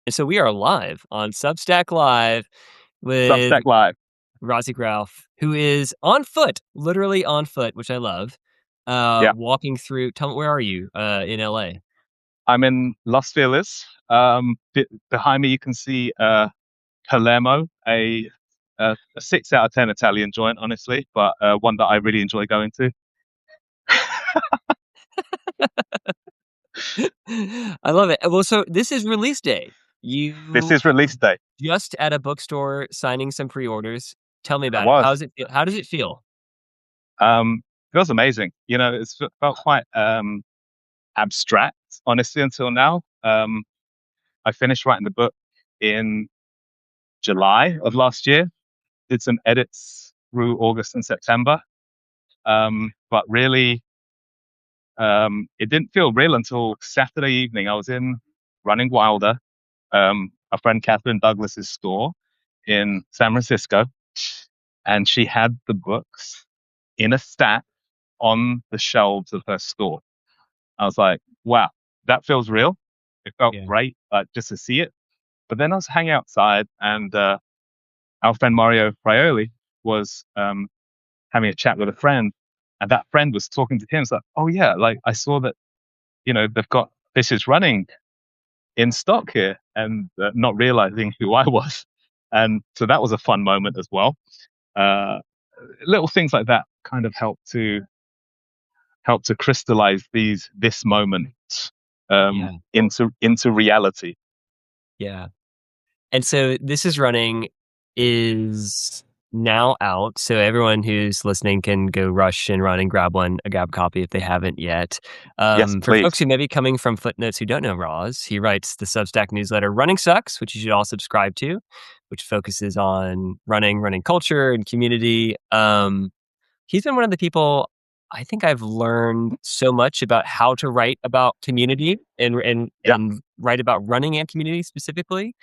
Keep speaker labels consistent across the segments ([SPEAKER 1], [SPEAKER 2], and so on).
[SPEAKER 1] And so we are live on Substack Live with
[SPEAKER 2] Substack Live.
[SPEAKER 1] Raziq Rauf, who is on foot, literally on foot, which I love.
[SPEAKER 2] Yeah,
[SPEAKER 1] Walking through. Tell me, where are you? In LA.
[SPEAKER 2] I'm in Los Feliz. Behind me, you can see Palermo, a 6 out of 10 Italian joint, honestly, but one that I really enjoy going to.
[SPEAKER 1] I love it. Well, so this is release day.
[SPEAKER 2] This
[SPEAKER 1] You
[SPEAKER 2] is release day.
[SPEAKER 1] just at a bookstore signing some pre-orders. Tell me
[SPEAKER 2] I
[SPEAKER 1] about it. How
[SPEAKER 2] was.
[SPEAKER 1] does it feel? How does it feel?
[SPEAKER 2] Feels amazing. It's felt quite abstract, honestly, until now. I finished writing the book in July of last year. Did some edits through August and September. But really, it didn't feel real until Saturday evening. I was in Running Wilder, a friend Catherine Douglas's store in San Francisco, and she had the books in a stack on the shelves of her store. I was like, wow, that feels real. It felt
[SPEAKER 1] Yeah.
[SPEAKER 2] great just to see it. But then I was hanging outside, and our friend Mario Frioli was having a chat with a friend, and that friend was talking to him. It's like, oh yeah, like I saw that, they've got This Is Running in stock here, and not realizing who I was. And so that was a fun moment as well. Uh, Little things like that kind of help to crystallize this moment
[SPEAKER 1] Yeah.
[SPEAKER 2] into reality.
[SPEAKER 1] Yeah. And so This Is Running is now out. So everyone who's listening can go rush and run and grab a copy if they haven't yet.
[SPEAKER 2] Yes,
[SPEAKER 1] For folks
[SPEAKER 2] please.
[SPEAKER 1] who may be coming from Footnotes who don't know Roz, he writes the Substack newsletter Running Sucks, which you should all subscribe to, which focuses on running culture and community. He's been one of the people I think I've learned so much about how to write about community and
[SPEAKER 2] Yeah.
[SPEAKER 1] and write about running and community specifically.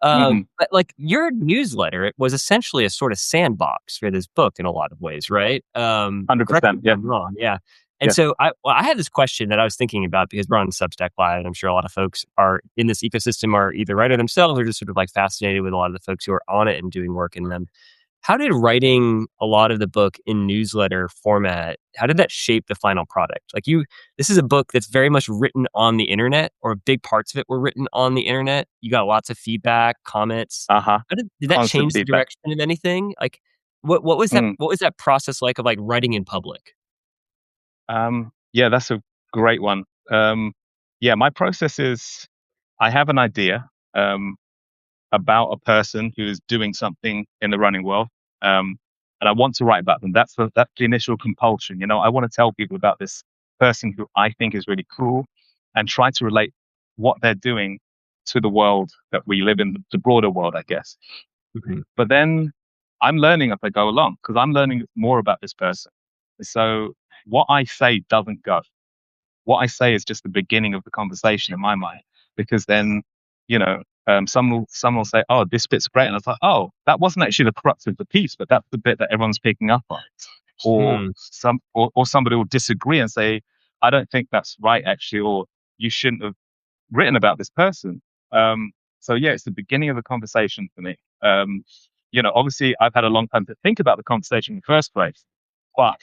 [SPEAKER 2] Hmm.
[SPEAKER 1] But like your newsletter, it was essentially a sort of sandbox for this book in a lot of ways, right? Correct me
[SPEAKER 2] 100%.
[SPEAKER 1] if
[SPEAKER 2] Yeah.
[SPEAKER 1] I'm wrong. Yeah. And
[SPEAKER 2] Yeah.
[SPEAKER 1] so I had this question that I was thinking about because we're on Substack Live, and I'm sure a lot of folks are in this ecosystem are either writer themselves or just sort of like fascinated with a lot of the folks who are on it and doing work in them. How did writing a lot of the book in newsletter format, how did that shape the final product? This is a book that's very much written on the internet, or big parts of it were written on the internet. You got lots of feedback, comments.
[SPEAKER 2] Uh-huh.
[SPEAKER 1] Did that
[SPEAKER 2] Constant
[SPEAKER 1] change the
[SPEAKER 2] feedback.
[SPEAKER 1] direction of anything? Like, what was that?
[SPEAKER 2] Mm.
[SPEAKER 1] What was that process like of like writing in public?
[SPEAKER 2] Yeah, that's a great one. Yeah, my process is I have an idea about a person who's doing something in the running world, and I want to write about them. That's the initial compulsion. I want to tell people about this person who I think is really cool, and try to relate what they're doing to the world that we live in, the broader world, I guess.
[SPEAKER 1] Mhm.
[SPEAKER 2] But then I'm learning as I go along because I'm learning more about this person. So what I say doesn't go. What I say is just the beginning of the conversation in my mind, because then, some will say, "Oh, this bit's great," and I was like, "Oh, that wasn't actually the crux of the piece, but that's the bit that everyone's picking up on." Or
[SPEAKER 1] Hmm.
[SPEAKER 2] or somebody will disagree and say, "I don't think that's right, actually," or "You shouldn't have written about this person." So yeah, it's the beginning of the conversation for me. Obviously, I've had a long time to think about the conversation in the first place, but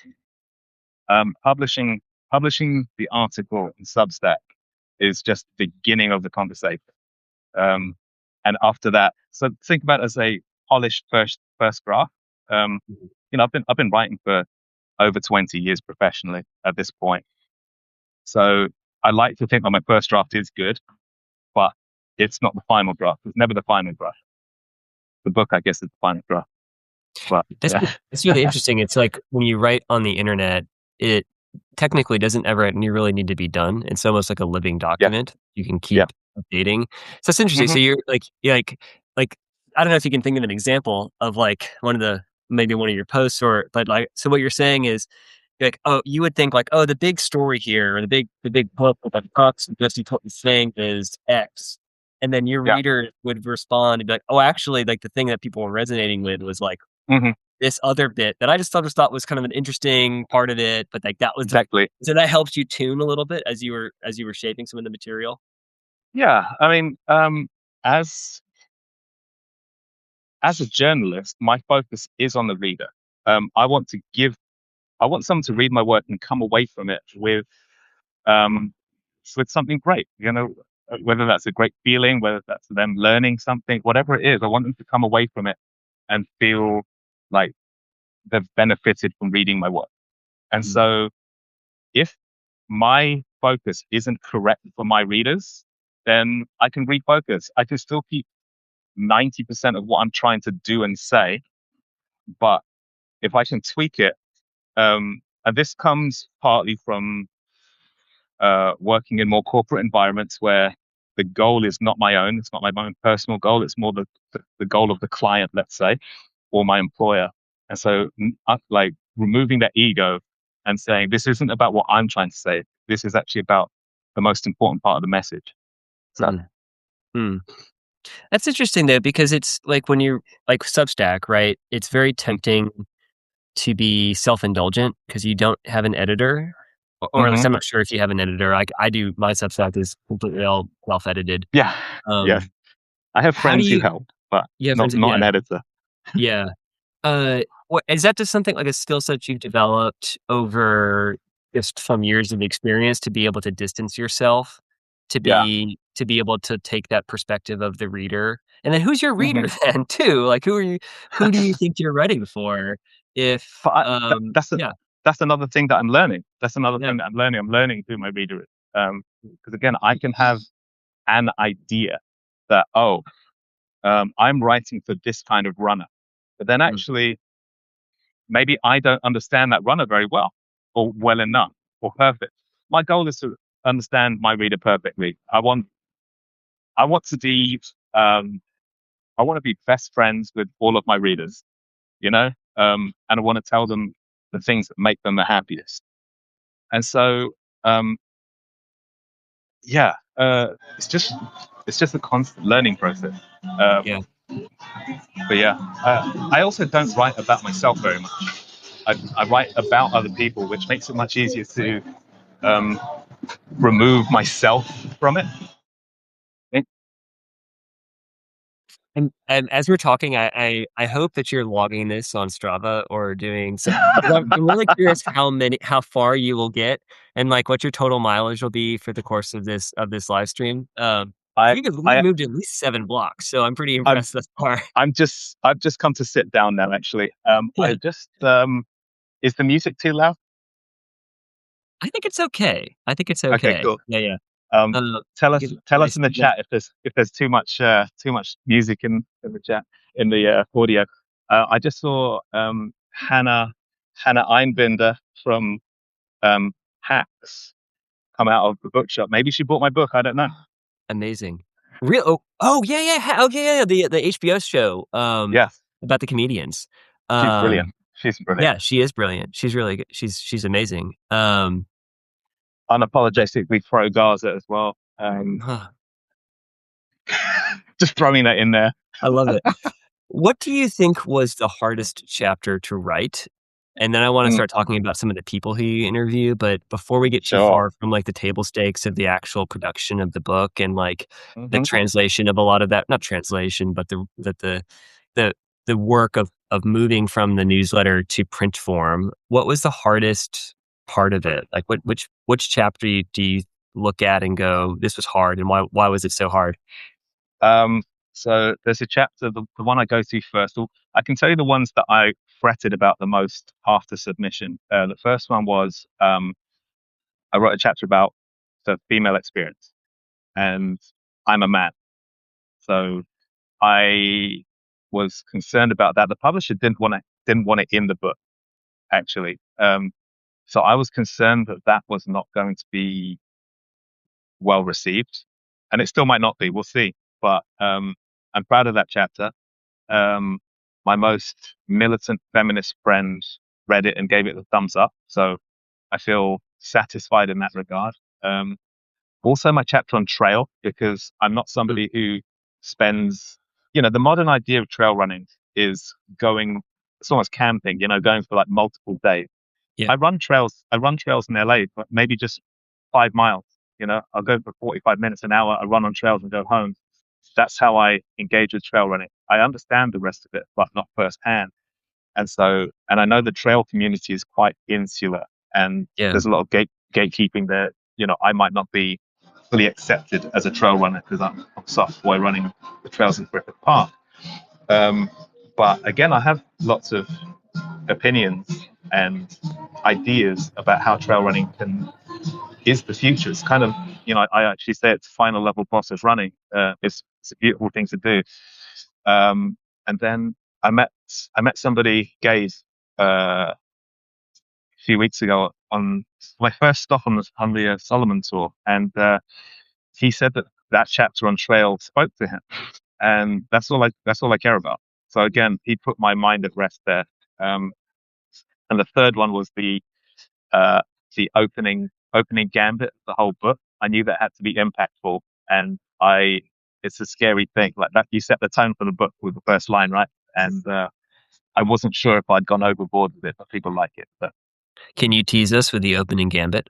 [SPEAKER 2] publishing the article in Substack is just the beginning of the conversation. Um, and after that, so think about it as a polished first draft. Um, I've been writing for over 20 years professionally at this point. So I like to think that my first draft is good, but it's not the final draft. It's never the final draft. The book, I guess, is the final draft. But
[SPEAKER 1] That's
[SPEAKER 2] yeah,
[SPEAKER 1] that's really interesting. It's like when you write on the internet, it technically doesn't ever really need to be done. It's almost like a living
[SPEAKER 2] yeah,
[SPEAKER 1] document. You can
[SPEAKER 2] yeah.
[SPEAKER 1] keep updating. So it's interesting.
[SPEAKER 2] Hmm.
[SPEAKER 1] So you're like I don't know if you can think of an example of like maybe one of your posts but like so what you're saying is like, oh, you would think like, oh, the big story here or the big hook of the crux of this thing is X. And then your
[SPEAKER 2] Yeah.
[SPEAKER 1] reader would respond and be like, oh, actually, like the thing that people were resonating with was like
[SPEAKER 2] Hmm.
[SPEAKER 1] this other bit that I just thought was kind of an interesting part of it, but like that was
[SPEAKER 2] Exactly.
[SPEAKER 1] so that helps you tune a little bit as you were shaping some of the material.
[SPEAKER 2] Yeah. I mean, as as a journalist, my focus is on the reader. I want to give, I want someone to read my work and come away from it um, with something great. Whether that's a great feeling, whether that's them learning something, whatever it is, I want them to come away from it and feel like they've benefited from reading my work. And
[SPEAKER 1] Mm.
[SPEAKER 2] so, if my focus isn't correct for my readers, then I can refocus. I can still keep 90% of what I'm trying to do and say, but if I can tweak it, and this comes partly from working in more corporate environments where the goal is not my own. It's not my own personal goal. It's more the goal of the client, let's say, or my employer. And so, like removing that ego and saying, this isn't about what I'm trying to say. This is actually about the most important part of the message. So,
[SPEAKER 1] Mm. Mm. That's interesting though, because it's like when you're like Substack, right? It's very tempting to be self-indulgent because you don't have an editor, or at least
[SPEAKER 2] mm-hmm.
[SPEAKER 1] I'm not sure if you have an editor. Like I do, my Substack is completely all self-edited.
[SPEAKER 2] Yeah, yes.
[SPEAKER 1] Um,
[SPEAKER 2] I have
[SPEAKER 1] how do
[SPEAKER 2] friends who
[SPEAKER 1] you?
[SPEAKER 2] help, but
[SPEAKER 1] You have
[SPEAKER 2] not
[SPEAKER 1] friends?
[SPEAKER 2] not an
[SPEAKER 1] Yeah,
[SPEAKER 2] editor.
[SPEAKER 1] yeah. What is that? Just something like a skill set you've developed over just some years of experience to be able to distance yourself,
[SPEAKER 2] Yeah.
[SPEAKER 1] to be able to take that perspective of the reader, and then who's your reader
[SPEAKER 2] hmm
[SPEAKER 1] then too? Like who are you? Who do you think you're writing for? If
[SPEAKER 2] But
[SPEAKER 1] yeah,
[SPEAKER 2] that's another thing that I'm learning. That's another
[SPEAKER 1] yeah,
[SPEAKER 2] thing that I'm learning. I'm learning who my reader is. Because again, I can have an idea that, I'm writing for this kind of runner, but then
[SPEAKER 1] mm,
[SPEAKER 2] actually maybe I don't understand that runner very well, or well enough, or perfect. My goal is to understand my reader perfectly. I want to be um, I want to be best friends with all of my readers, and I want to tell them the things that make them the happiest. And so, um, yeah, it's just a constant learning process. Um,
[SPEAKER 1] yeah.
[SPEAKER 2] but yeah, I also don't write about myself very much. I write about other people, which makes it much easier to um, remove myself from it. It-
[SPEAKER 1] And as we're talking, I hope that you're logging this on Strava or doing so. 'Cause I'm really curious how far you will get, and like what your total mileage will be for the course of this live stream.
[SPEAKER 2] I,
[SPEAKER 1] You've
[SPEAKER 2] I,
[SPEAKER 1] moved at least 7 blocks, so I'm pretty
[SPEAKER 2] I'm,
[SPEAKER 1] impressed thus far.
[SPEAKER 2] I've just come to sit down now. Actually,
[SPEAKER 1] Yeah,
[SPEAKER 2] is the music too loud?
[SPEAKER 1] I think it's okay. I think it's
[SPEAKER 2] Okay,
[SPEAKER 1] okay.
[SPEAKER 2] cool.
[SPEAKER 1] Yeah, yeah.
[SPEAKER 2] Um,
[SPEAKER 1] Give it
[SPEAKER 2] tell us
[SPEAKER 1] nice
[SPEAKER 2] in the
[SPEAKER 1] feedback.
[SPEAKER 2] chat if there's too much music in the chat in the audio. I just saw Hannah Einbinder from Hacks come out of the bookshop. Maybe she bought my book. I don't know.
[SPEAKER 1] Amazing. Real yeah, yeah, oh, yeah, yeah, the HBO show,
[SPEAKER 2] Yes,
[SPEAKER 1] about the comedians.
[SPEAKER 2] she's
[SPEAKER 1] Um,
[SPEAKER 2] brilliant. She's brilliant.
[SPEAKER 1] yeah, she is brilliant. She's really good. She's amazing.
[SPEAKER 2] Unapologetically pro Gaza as well. Just throwing that in there.
[SPEAKER 1] I love it. What do you think was the hardest chapter to write? And then I wanna
[SPEAKER 2] Mm,
[SPEAKER 1] start talking about some of the people who you interview, but before we get too
[SPEAKER 2] sure.
[SPEAKER 1] far from, like, the table stakes of the actual production of the book and, like, the
[SPEAKER 2] hmm
[SPEAKER 1] translation of a lot of that, not translation, but the the work of moving from the newsletter to print form, what was the hardest part of it? Like, which chapter do you look at and go, "This was hard," and why was it so hard?
[SPEAKER 2] Um, so there's a chapter, the one I go to first. Well, I can tell you the ones that I fretted about the most after submission. The first one was I wrote a chapter about the female experience, and I'm a man, so I was concerned about that. The publisher didn't want it in the book actually. So I was concerned that that was not going to be well received, and it still might not be. We'll see. But I'm proud of that chapter. Um, my most militant feminist friend read it and gave it a thumbs up. So I feel satisfied in that regard. Um, Also, my chapter on trail, because I'm not
[SPEAKER 1] Mm,
[SPEAKER 2] somebody who spends, the modern idea of trail running is going, it's almost camping, going for like multiple days.
[SPEAKER 1] yeah,
[SPEAKER 2] I run trails in LA, but maybe just 5 miles. I'll go for 45 minutes, an hour. I run on trails and go home. that's how I engage with trail running. I understand the rest of it, but not firsthand. And I know the trail community is quite insular, and
[SPEAKER 1] Yeah.
[SPEAKER 2] there's a lot of gatekeeping there. I might not be fully accepted as a trail runner because I'm a soft boy running the trails in Griffith Park. Um, but again, I have lots of opinions and ideas about how trail running is the future. It's kind of, I actually say it's final level boss of running. It's a beautiful thing to do. And then I met somebody, Gaze, a few weeks ago on my first stop on the Salomon tour, and he said that chapter on trail spoke to him, and that's all I care about. So again, he put my mind at rest there. Um, and the third one was uh, the opening gambit of the whole book. I knew that had to be impactful, and it's a scary thing. Like that, you set the tone for the book with the first line, right? And I wasn't sure if I'd gone overboard with it, but people like it. But
[SPEAKER 1] Can you tease us with the opening gambit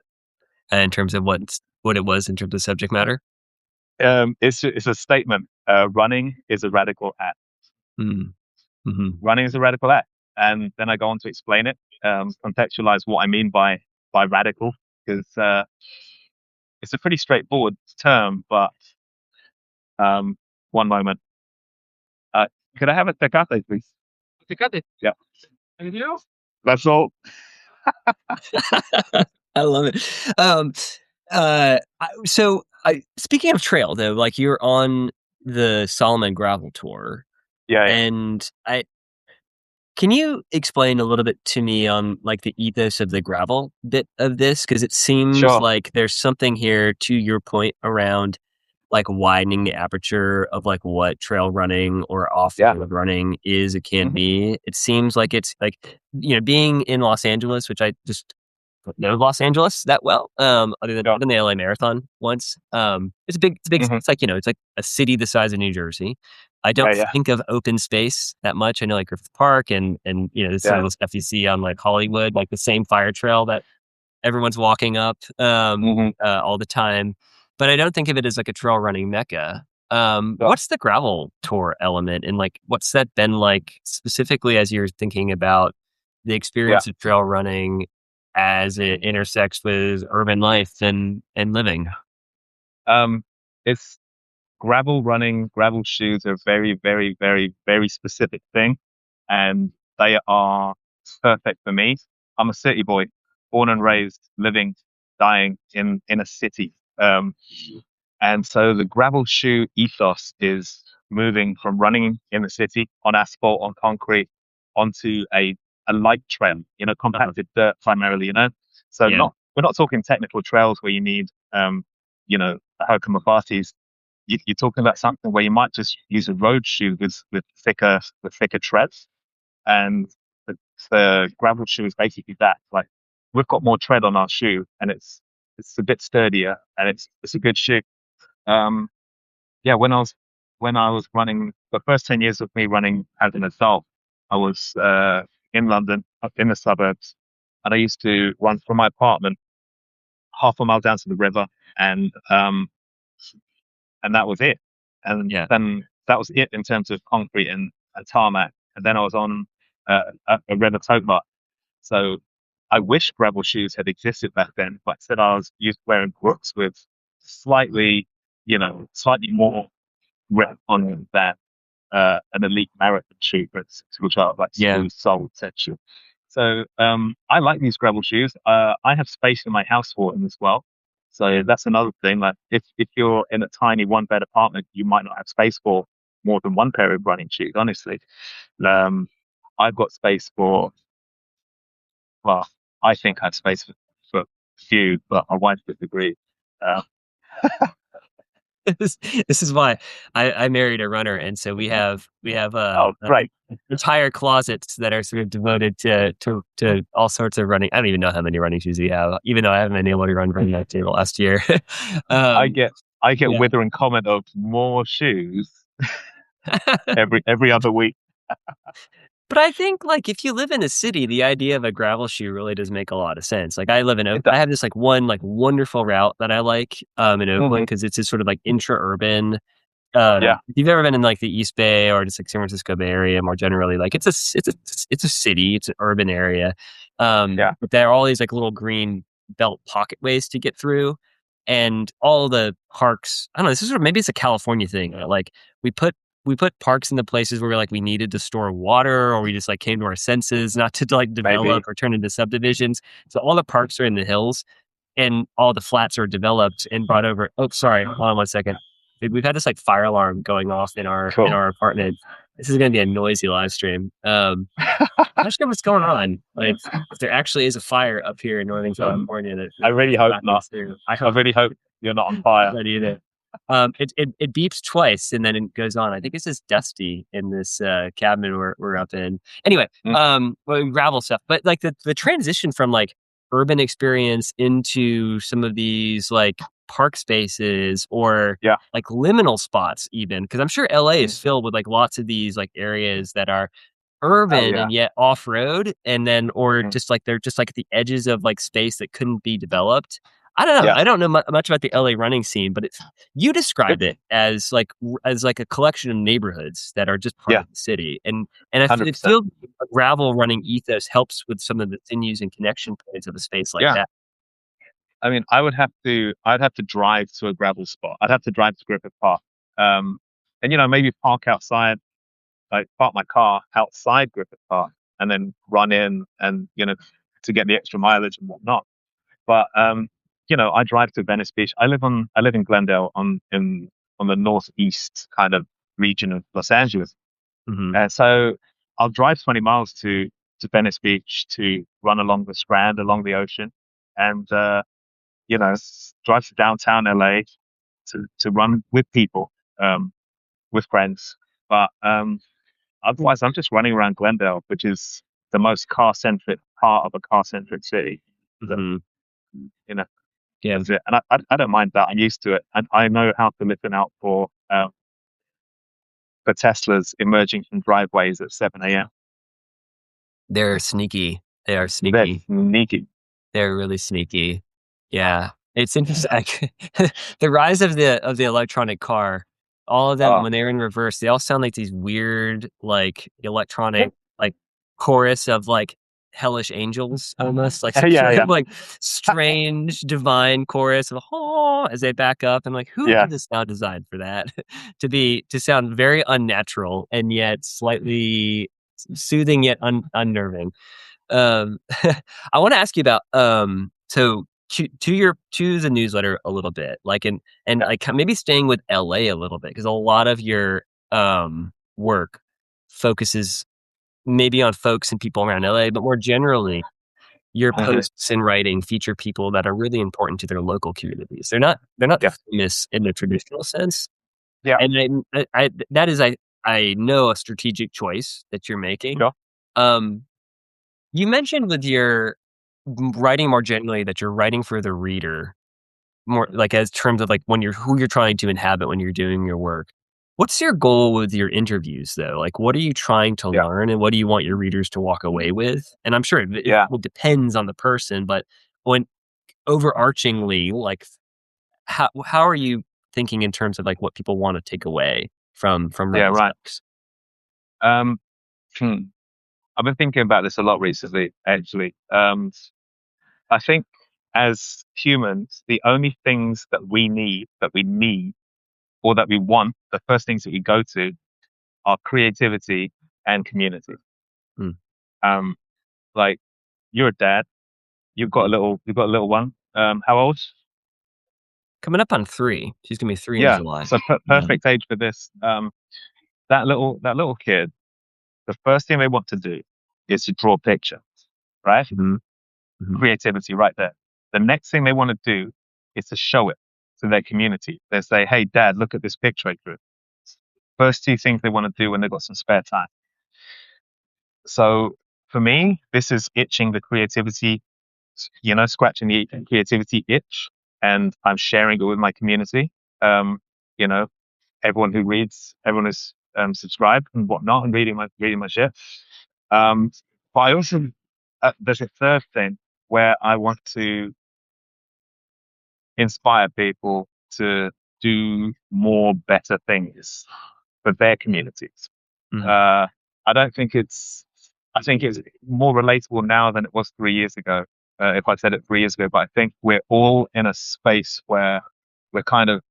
[SPEAKER 1] in terms of what it was in terms of subject matter?
[SPEAKER 2] it's a statement. Running is a radical act.
[SPEAKER 1] Mm. Hmm.
[SPEAKER 2] Running is a radical act, and then I go on to explain it, contextualize what I mean by radical, because it's a pretty straightforward term. But one moment, uh, could I have a tecate, please? Tecate. Yeah. Anything else? That's all.
[SPEAKER 1] I love it. Speaking of trail though, like you're on the Solomon gravel tour,
[SPEAKER 2] Yeah, yeah.
[SPEAKER 1] and can you explain a little bit to me on like the ethos of the gravel bit of this? Because it seems
[SPEAKER 2] Sure.
[SPEAKER 1] like there's something here to your point around like widening the aperture of like what trail running or
[SPEAKER 2] Yeah.
[SPEAKER 1] off-road running is, it can
[SPEAKER 2] Hmm.
[SPEAKER 1] be. It seems like it's like, being in Los Angeles, which I just don't know Los Angeles that well, other than
[SPEAKER 2] Sure.
[SPEAKER 1] the LA Marathon once.
[SPEAKER 2] Hmm.
[SPEAKER 1] It's like, it's like a city the size of New Jersey. I
[SPEAKER 2] Yeah,
[SPEAKER 1] don't
[SPEAKER 2] yeah,
[SPEAKER 1] think of open space that much. I know like Griffith Park and this sort
[SPEAKER 2] yeah.
[SPEAKER 1] of stuff you see on like Hollywood, like the same fire trail that everyone's walking up
[SPEAKER 2] Hmm.
[SPEAKER 1] all the time. But I don't think of it as like a trail running mecca.
[SPEAKER 2] Sure.
[SPEAKER 1] What's the gravel tour element, and like what's that been like specifically as you're thinking about the
[SPEAKER 2] Yeah.
[SPEAKER 1] experience of trail running as it intersects with urban life and living?
[SPEAKER 2] Um, it's gravel running, gravel shoes are a very, very, very, very specific thing, and they are perfect for me. I'm a city boy, born and raised, living, dying in a city. And so the gravel shoe ethos is moving from running in the city on asphalt, on concrete, onto a light trail, compacted dirt primarily, So
[SPEAKER 1] Yeah,
[SPEAKER 2] we're not talking technical trails where you need, a Hoka you're talking about something where you might just use a road shoe with thicker treads, and the, the gravel shoe is basically that. Like we've got more tread on our shoe, and it's a bit sturdier, and it's a good shoe. Um, yeah, when I was running the first 10 years of me running as an adult, I was in London, up in the suburbs, and I used to run from my apartment half a mile down to the river, and and that was it. And
[SPEAKER 1] yeah,
[SPEAKER 2] then that was it in terms of concrete and tarmac. And then I was on a river towboat. So I wish gravel shoes had existed back then, but instead I was used to wearing Brooks with slightly, slightly more grip on them than an elite marathon shoe, which are like
[SPEAKER 1] yeah.
[SPEAKER 2] smooth sole texture. So I like these gravel shoes. I have space in my house for them as well. So that's another thing. Like if you're in a tiny one bed apartment, you might not have space for more than one pair of running shoes. Honestly, um, I've got space for, well, I think I have space for a few, but my wife disagrees. Uh,
[SPEAKER 1] this, this is why I married a runner, and so we have
[SPEAKER 2] oh, great.
[SPEAKER 1] entire closets that are sort of devoted to all sorts of running. I don't even know how many running shoes we have, even though I haven't been able to run from that table last year.
[SPEAKER 2] I
[SPEAKER 1] um,
[SPEAKER 2] get I get
[SPEAKER 1] yeah.
[SPEAKER 2] withering comment of more shoes every other week.
[SPEAKER 1] But I think like if you live in a city, the idea of a gravel shoe really does make a lot of sense. Like I live in
[SPEAKER 2] It
[SPEAKER 1] Oak, I
[SPEAKER 2] does.
[SPEAKER 1] have this like one like wonderful route that I like in Oakland
[SPEAKER 2] Hmm.
[SPEAKER 1] because it's just sort of like intra urban.
[SPEAKER 2] Yeah.
[SPEAKER 1] If you've ever been in like the East Bay or just like San Francisco Bay Area more generally, like it's a city, it's an urban area.
[SPEAKER 2] Yeah.
[SPEAKER 1] But there are all these like little green belt pocket ways to get through, and all the parks. I don't know. This is sort of, maybe it's a California thing. Like we put we put parks in the places where like we needed to store water, or we just like came to our senses not to like develop
[SPEAKER 2] Maybe.
[SPEAKER 1] or turn into subdivisions. So all the parks are in the hills, and all the flats are developed and brought over. Oh, sorry, hold on one second. We've had this like fire alarm going off in
[SPEAKER 2] Cool.
[SPEAKER 1] our apartment. This is going to be a noisy live stream. I'm not sure what's going on. Like, if there actually is a fire up here in Northern California, that
[SPEAKER 2] I really hope not.
[SPEAKER 1] through.
[SPEAKER 2] I really hope you're not on fire.
[SPEAKER 1] Not either. It beeps twice and then it goes on. I think it says Dusty in this cabin we're up in. Anyway, well, gravel stuff, but like the transition from like urban experience into some of these like park spaces or
[SPEAKER 2] Yeah.
[SPEAKER 1] like liminal spots, even because I'm sure LA is filled with like lots of these like areas that are urban
[SPEAKER 2] Yeah.
[SPEAKER 1] and yet off road, and then or
[SPEAKER 2] Mm.
[SPEAKER 1] just like they're just like at the edges of like space that couldn't be developed. I don't know.
[SPEAKER 2] Yeah.
[SPEAKER 1] I don't know much about the LA running scene, but you describe
[SPEAKER 2] It's
[SPEAKER 1] it as like a collection of neighborhoods that are just part
[SPEAKER 2] yeah,
[SPEAKER 1] of the city, and it
[SPEAKER 2] 100%.
[SPEAKER 1] feels a gravel running ethos helps with some of the sinews and connection points of a space like
[SPEAKER 2] Yeah.
[SPEAKER 1] that.
[SPEAKER 2] I mean, I'd have to drive to a gravel spot. I'd have to drive to Griffith Park. Um, and maybe park outside, like park my car outside Griffith Park and then run in and, to get the extra mileage and whatnot. But, I drive to Venice Beach. I live in Glendale on the northeast kind of region of Los Angeles.
[SPEAKER 1] Hmm.
[SPEAKER 2] And so I'll drive 20 miles to Venice Beach to run along the Strand, along the ocean. And, drive to downtown LA to run with people, with friends. But otherwise, I'm just running around Glendale, which is the most car centric part of a car centric city. So,
[SPEAKER 1] Hmm.
[SPEAKER 2] you know,
[SPEAKER 1] Yeah,
[SPEAKER 2] that's it. And I don't mind that. I'm used to it. And I know how to listen out for Teslas emerging from driveways at 7 a.m.
[SPEAKER 1] they're sneaky. They are
[SPEAKER 2] They're
[SPEAKER 1] sneaky.
[SPEAKER 2] sneaky.
[SPEAKER 1] They're really sneaky. Yeah. It's interesting. The rise of the electronic car, all of them
[SPEAKER 2] Oh,
[SPEAKER 1] when they're in reverse, they all sound like these weird, like electronic, like chorus of like hellish angels almost like some
[SPEAKER 2] yeah,
[SPEAKER 1] sort
[SPEAKER 2] yeah,
[SPEAKER 1] of like strange divine chorus of oh as they back up. And like, who
[SPEAKER 2] yeah.
[SPEAKER 1] did this sound design for that? To sound very unnatural and yet slightly soothing yet unnerving. Um, I want to ask you about so to the newsletter a little bit, like and
[SPEAKER 2] Yeah.
[SPEAKER 1] like maybe staying with LA a little bit because a lot of your work focuses maybe on folks and people around LA, but more generally, your
[SPEAKER 2] Mhm.
[SPEAKER 1] posts and writing feature people that are really important to their local communities. They're not
[SPEAKER 2] Yeah,
[SPEAKER 1] famous in the traditional sense,
[SPEAKER 2] yeah,
[SPEAKER 1] and that is I know a strategic choice that you're making.
[SPEAKER 2] sure.
[SPEAKER 1] Um, you mentioned with your writing more generally that you're writing for the reader, more like as terms of like when you're who you're trying to inhabit when you're doing your work. What's your goal with your interviews though? Like what are you trying to
[SPEAKER 2] Yeah,
[SPEAKER 1] learn and what do you want your readers to walk away with? And I'm sure
[SPEAKER 2] yeah.
[SPEAKER 1] it depends on the person, but when overarchingly, like how are you thinking in terms of like what people want to take away from
[SPEAKER 2] Yeah,
[SPEAKER 1] writing
[SPEAKER 2] right.
[SPEAKER 1] books?
[SPEAKER 2] Um, hmm. I've been thinking about this a lot recently, actually. I think as humans, the only things that we need, or that we want, the first things that we go to are creativity and community.
[SPEAKER 1] Hmm.
[SPEAKER 2] Um, like you're a dad, you've got a little one. How old?
[SPEAKER 1] Coming up on 3. She's gonna be 3 in
[SPEAKER 2] Yeah,
[SPEAKER 1] July.
[SPEAKER 2] so
[SPEAKER 1] Yeah.
[SPEAKER 2] perfect age for this. That little kid, the first thing they want to do is to draw a picture, right?
[SPEAKER 1] Mhm. Mhm.
[SPEAKER 2] Creativity right there. The next thing they want to do is to show it to their community. They say, "Hey, Dad, look at this picture I drew." First two things they want to do when they've got some spare time. So for me, this is itching the creativity, scratching the creativity itch, and I'm sharing it with my community. Um, you know, everyone who's subscribed and whatnot, and reading my shit. Um, but I also there's a third thing where I want to inspire people to do more better things for their communities.
[SPEAKER 1] Mhm.
[SPEAKER 2] Uh, I don't think it's, I think it's more relatable now than it was 3 years ago. If I said it 3 years ago, but I think we're all in a space where we're kind of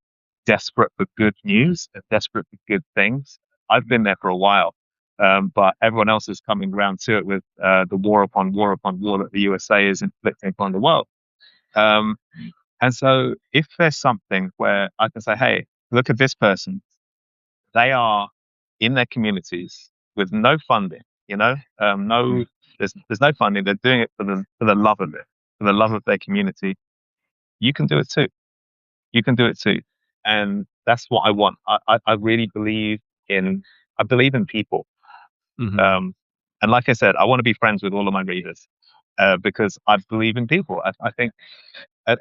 [SPEAKER 2] desperate for good news and desperate for good things. I've been there for a while, but everyone else is coming around to it with the war upon war upon war that the USA is inflicting upon the world. Um, and so, if there's something where I can say, "Hey, look at this person. They are in their communities with no funding. No, there's no funding. They're doing it for the love of it, for the love of their community. You can do it too. You can do it too." And that's what I want. I really believe in, I believe in people.
[SPEAKER 1] Mhm.
[SPEAKER 2] Um, and like I said, I want to be friends with all of my readers because I believe in people. I think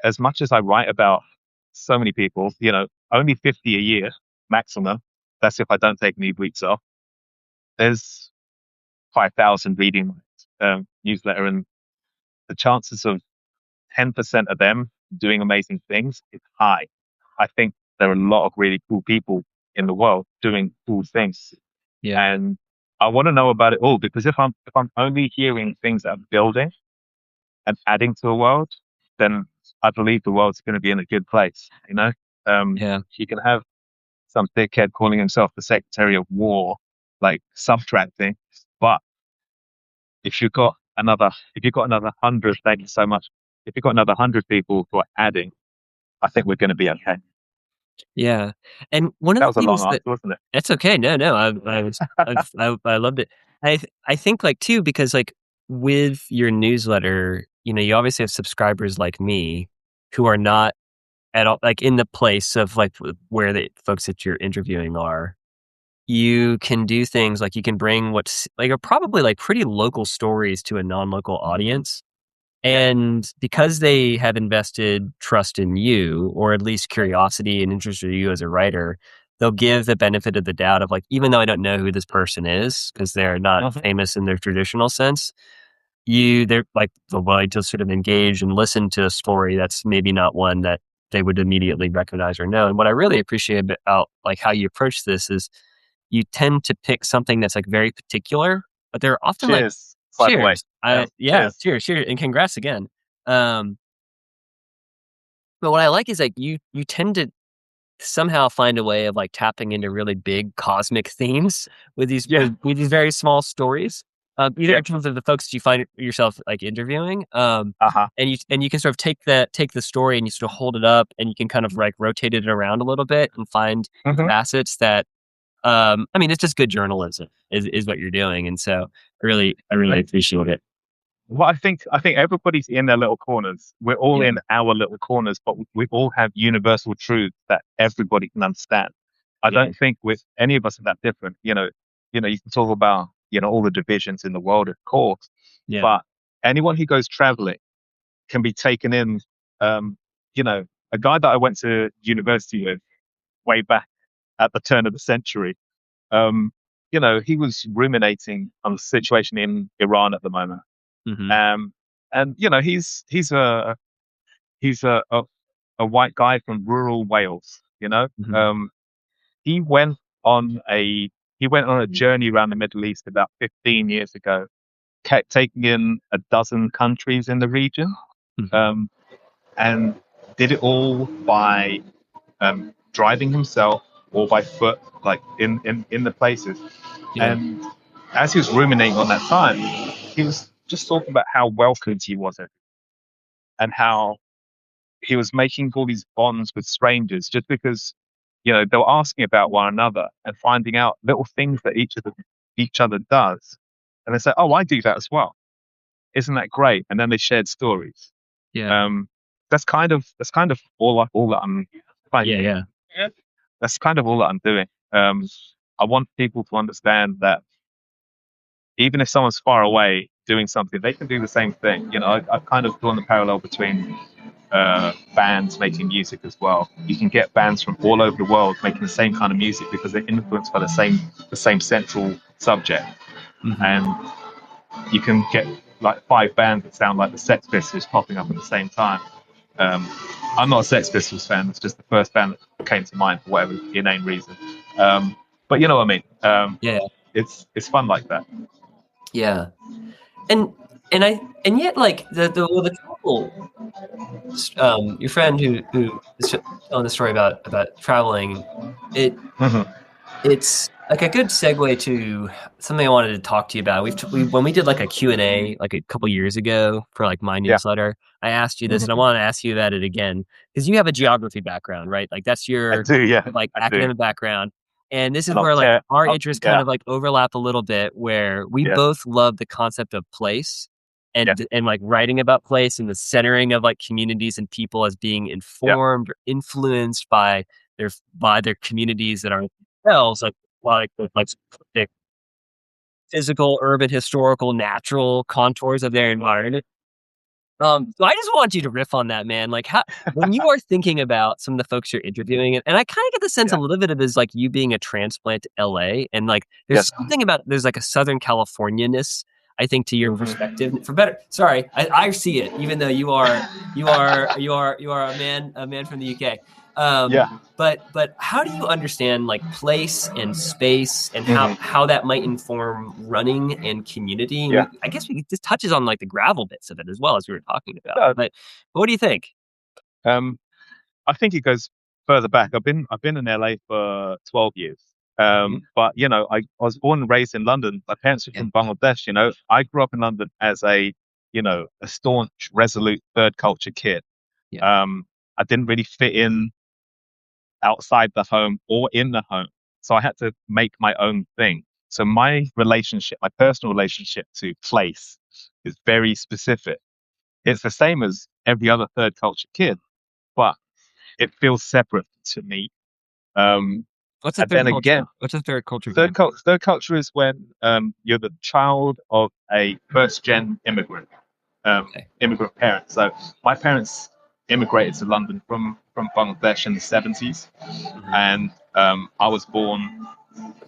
[SPEAKER 2] as much as I write about so many people, only 50 a year maximum. That's if I don't take any weeks off. There's 5,000 reading my newsletter, and the chances of 10% of them doing amazing things is high. I think there are a lot of really cool people in the world doing cool things,
[SPEAKER 1] Yeah.
[SPEAKER 2] and I want to know about it all, because if I'm only hearing things that are building and adding to the world, then I believe the world's going to be in a good place.
[SPEAKER 1] Yeah.
[SPEAKER 2] You can have some dickhead calling himself the Secretary of War, like subtracting, but if you've got another 100, thank you so much. If you've got another 100 people who are adding, I think we're going to be okay.
[SPEAKER 1] Yeah. And one of
[SPEAKER 2] That
[SPEAKER 1] the
[SPEAKER 2] was a long
[SPEAKER 1] things that
[SPEAKER 2] answer, wasn't it?
[SPEAKER 1] That's okay. No, no. I loved it. I think like too because like with your newsletter, you obviously have subscribers like me who are not at all like in the place of like where the folks that you're interviewing are. You can do things like you can bring what's like are probably like pretty local stories to a non-local audience.
[SPEAKER 2] Yeah.
[SPEAKER 1] And because they have invested trust in you, or at least curiosity and interest in you as a writer, they'll give the benefit of the doubt of like, even though I don't know who this person is, because they're not
[SPEAKER 2] Mhm.
[SPEAKER 1] famous in their traditional sense, they're like the way to sort of engage and listen to a story that's maybe not one that they would immediately recognize or know. And what I really appreciate about like how you approach this is you tend to pick something that's like very particular, but they're often like
[SPEAKER 2] Cheers, by the way.
[SPEAKER 1] cheers.
[SPEAKER 2] Yeah.
[SPEAKER 1] Yeah,
[SPEAKER 2] Cheers.
[SPEAKER 1] cheers, cheers, and congrats again. Um, but what I like is like you tend to somehow find a way of like tapping into really big cosmic themes with these
[SPEAKER 2] Yeah.
[SPEAKER 1] with these very small stories. Either
[SPEAKER 2] Yeah.
[SPEAKER 1] in terms of the folks that you find yourself like interviewing,
[SPEAKER 2] Uh huh.
[SPEAKER 1] and you can sort of take the story and you sort of hold it up and you can kind of like rotate it around a little bit and find
[SPEAKER 2] Hmm.
[SPEAKER 1] facets that I mean it's just good journalism is what you're doing, and so I really appreciate it.
[SPEAKER 2] Well, I think everybody's in their little corners. We're all
[SPEAKER 1] Yeah,
[SPEAKER 2] in our little corners, but we all have universal truths that everybody can understand. I
[SPEAKER 1] yeah,
[SPEAKER 2] don't think with any of us are that different. You can talk about all the divisions in the world, of course,
[SPEAKER 1] yeah.
[SPEAKER 2] but anyone who goes traveling can be taken in. Um, you know, a guy that I went to university with way back at the turn of the century. Um, he was ruminating on the situation in Iran at the moment.
[SPEAKER 1] Hmm.
[SPEAKER 2] Um, and he's a white guy from rural Wales.
[SPEAKER 1] Hmm.
[SPEAKER 2] He went on a he went on a journey around the Middle East about 15 years ago, kept taking in a dozen countries in the region,
[SPEAKER 1] Hmm.
[SPEAKER 2] um, and did it all by driving himself or by foot, like in the places.
[SPEAKER 1] Yeah,
[SPEAKER 2] And as he was ruminating on that time, he was just talking about how welcomed he was and how he was making all these bonds with strangers just because they were asking about one another and finding out little things that each other does, and they say, "Oh, I do that as well. Isn't that great?" And then they shared stories.
[SPEAKER 1] yeah,
[SPEAKER 2] Um, that's kind of all that I'm like.
[SPEAKER 1] yeah, yeah,
[SPEAKER 2] That's kind of all that I'm doing. I want people to understand that even if someone's far away doing something, they can do the same thing. I've kind of drawn the parallel between bands making music as well. You can get bands from all over the world making the same kind of music because they're influenced by the same central subject,
[SPEAKER 1] hmm,
[SPEAKER 2] and you can get like 5 bands that sound like the Sex Pistols popping up at the same time. Um, I'm not a Sex Pistols fan. It's just the first band that came to mind for whatever inane reason. But you know what I mean.
[SPEAKER 1] Yeah.
[SPEAKER 2] It's fun like that.
[SPEAKER 1] Yeah. And and yet like the travel, your friend who is telling the story about traveling, it
[SPEAKER 2] Mhm.
[SPEAKER 1] it's like a good segue to something I wanted to talk to you about. When we did like a Q&A like a couple years ago for like my
[SPEAKER 2] Yeah.
[SPEAKER 1] newsletter, I asked you this and I
[SPEAKER 2] Mhm.
[SPEAKER 1] want to ask you about it again because you have a geography background, right? Like that's
[SPEAKER 2] I
[SPEAKER 1] your
[SPEAKER 2] do. Yeah,
[SPEAKER 1] like
[SPEAKER 2] I do.
[SPEAKER 1] academic background. And this is
[SPEAKER 2] And I'll
[SPEAKER 1] where like
[SPEAKER 2] tear.
[SPEAKER 1] our interests kind
[SPEAKER 2] Yeah.
[SPEAKER 1] of like overlap a little bit where we
[SPEAKER 2] Yeah.
[SPEAKER 1] both love the concept of place
[SPEAKER 2] Yeah.
[SPEAKER 1] and like writing about place and the centering of like communities and people as being
[SPEAKER 2] Yeah.
[SPEAKER 1] informed or influenced by their communities that are themselves like the physical, urban, historical, natural contours of their environment. So I just want you to riff on that, man. Like how when you are thinking about some of the folks you're interviewing, and I kind of get the sense a
[SPEAKER 2] Yeah.
[SPEAKER 1] little bit of it is like you being a transplant to LA, and like
[SPEAKER 2] Yes.
[SPEAKER 1] there's like a Southern Californianess, I think, to your perspective.
[SPEAKER 2] Mhm.
[SPEAKER 1] For better, sorry, I see it, even though you are a man from the UK. Um,
[SPEAKER 2] Yeah.
[SPEAKER 1] but how do you understand like place and space and
[SPEAKER 2] Mhm.
[SPEAKER 1] how that might inform running and community? And
[SPEAKER 2] Yeah.
[SPEAKER 1] I guess this touches on like the gravel bits of it as well as we were talking about.
[SPEAKER 2] No,
[SPEAKER 1] But what do you think?
[SPEAKER 2] um, I think it goes further back. I've been in LA for 12 years. But I was born and raised in London. My parents are
[SPEAKER 1] Yeah,
[SPEAKER 2] from Bangladesh. I grew up in London as a staunch, resolute third culture kid.
[SPEAKER 1] yeah.
[SPEAKER 2] I didn't really fit in outside the home or in the home. So I had to make my own thing. So my personal relationship to place is very specific. It's the same as every other third culture kid, but it feels separate to me. Um,
[SPEAKER 1] What's a
[SPEAKER 2] and
[SPEAKER 1] third
[SPEAKER 2] then
[SPEAKER 1] culture?
[SPEAKER 2] again,
[SPEAKER 1] What's a third culture view?
[SPEAKER 2] third culture is when you're the child of a first gen
[SPEAKER 1] Okay.
[SPEAKER 2] immigrant parents. So my parents immigrated to London from Bangladesh in the 70s,
[SPEAKER 1] Hmm.
[SPEAKER 2] and I was born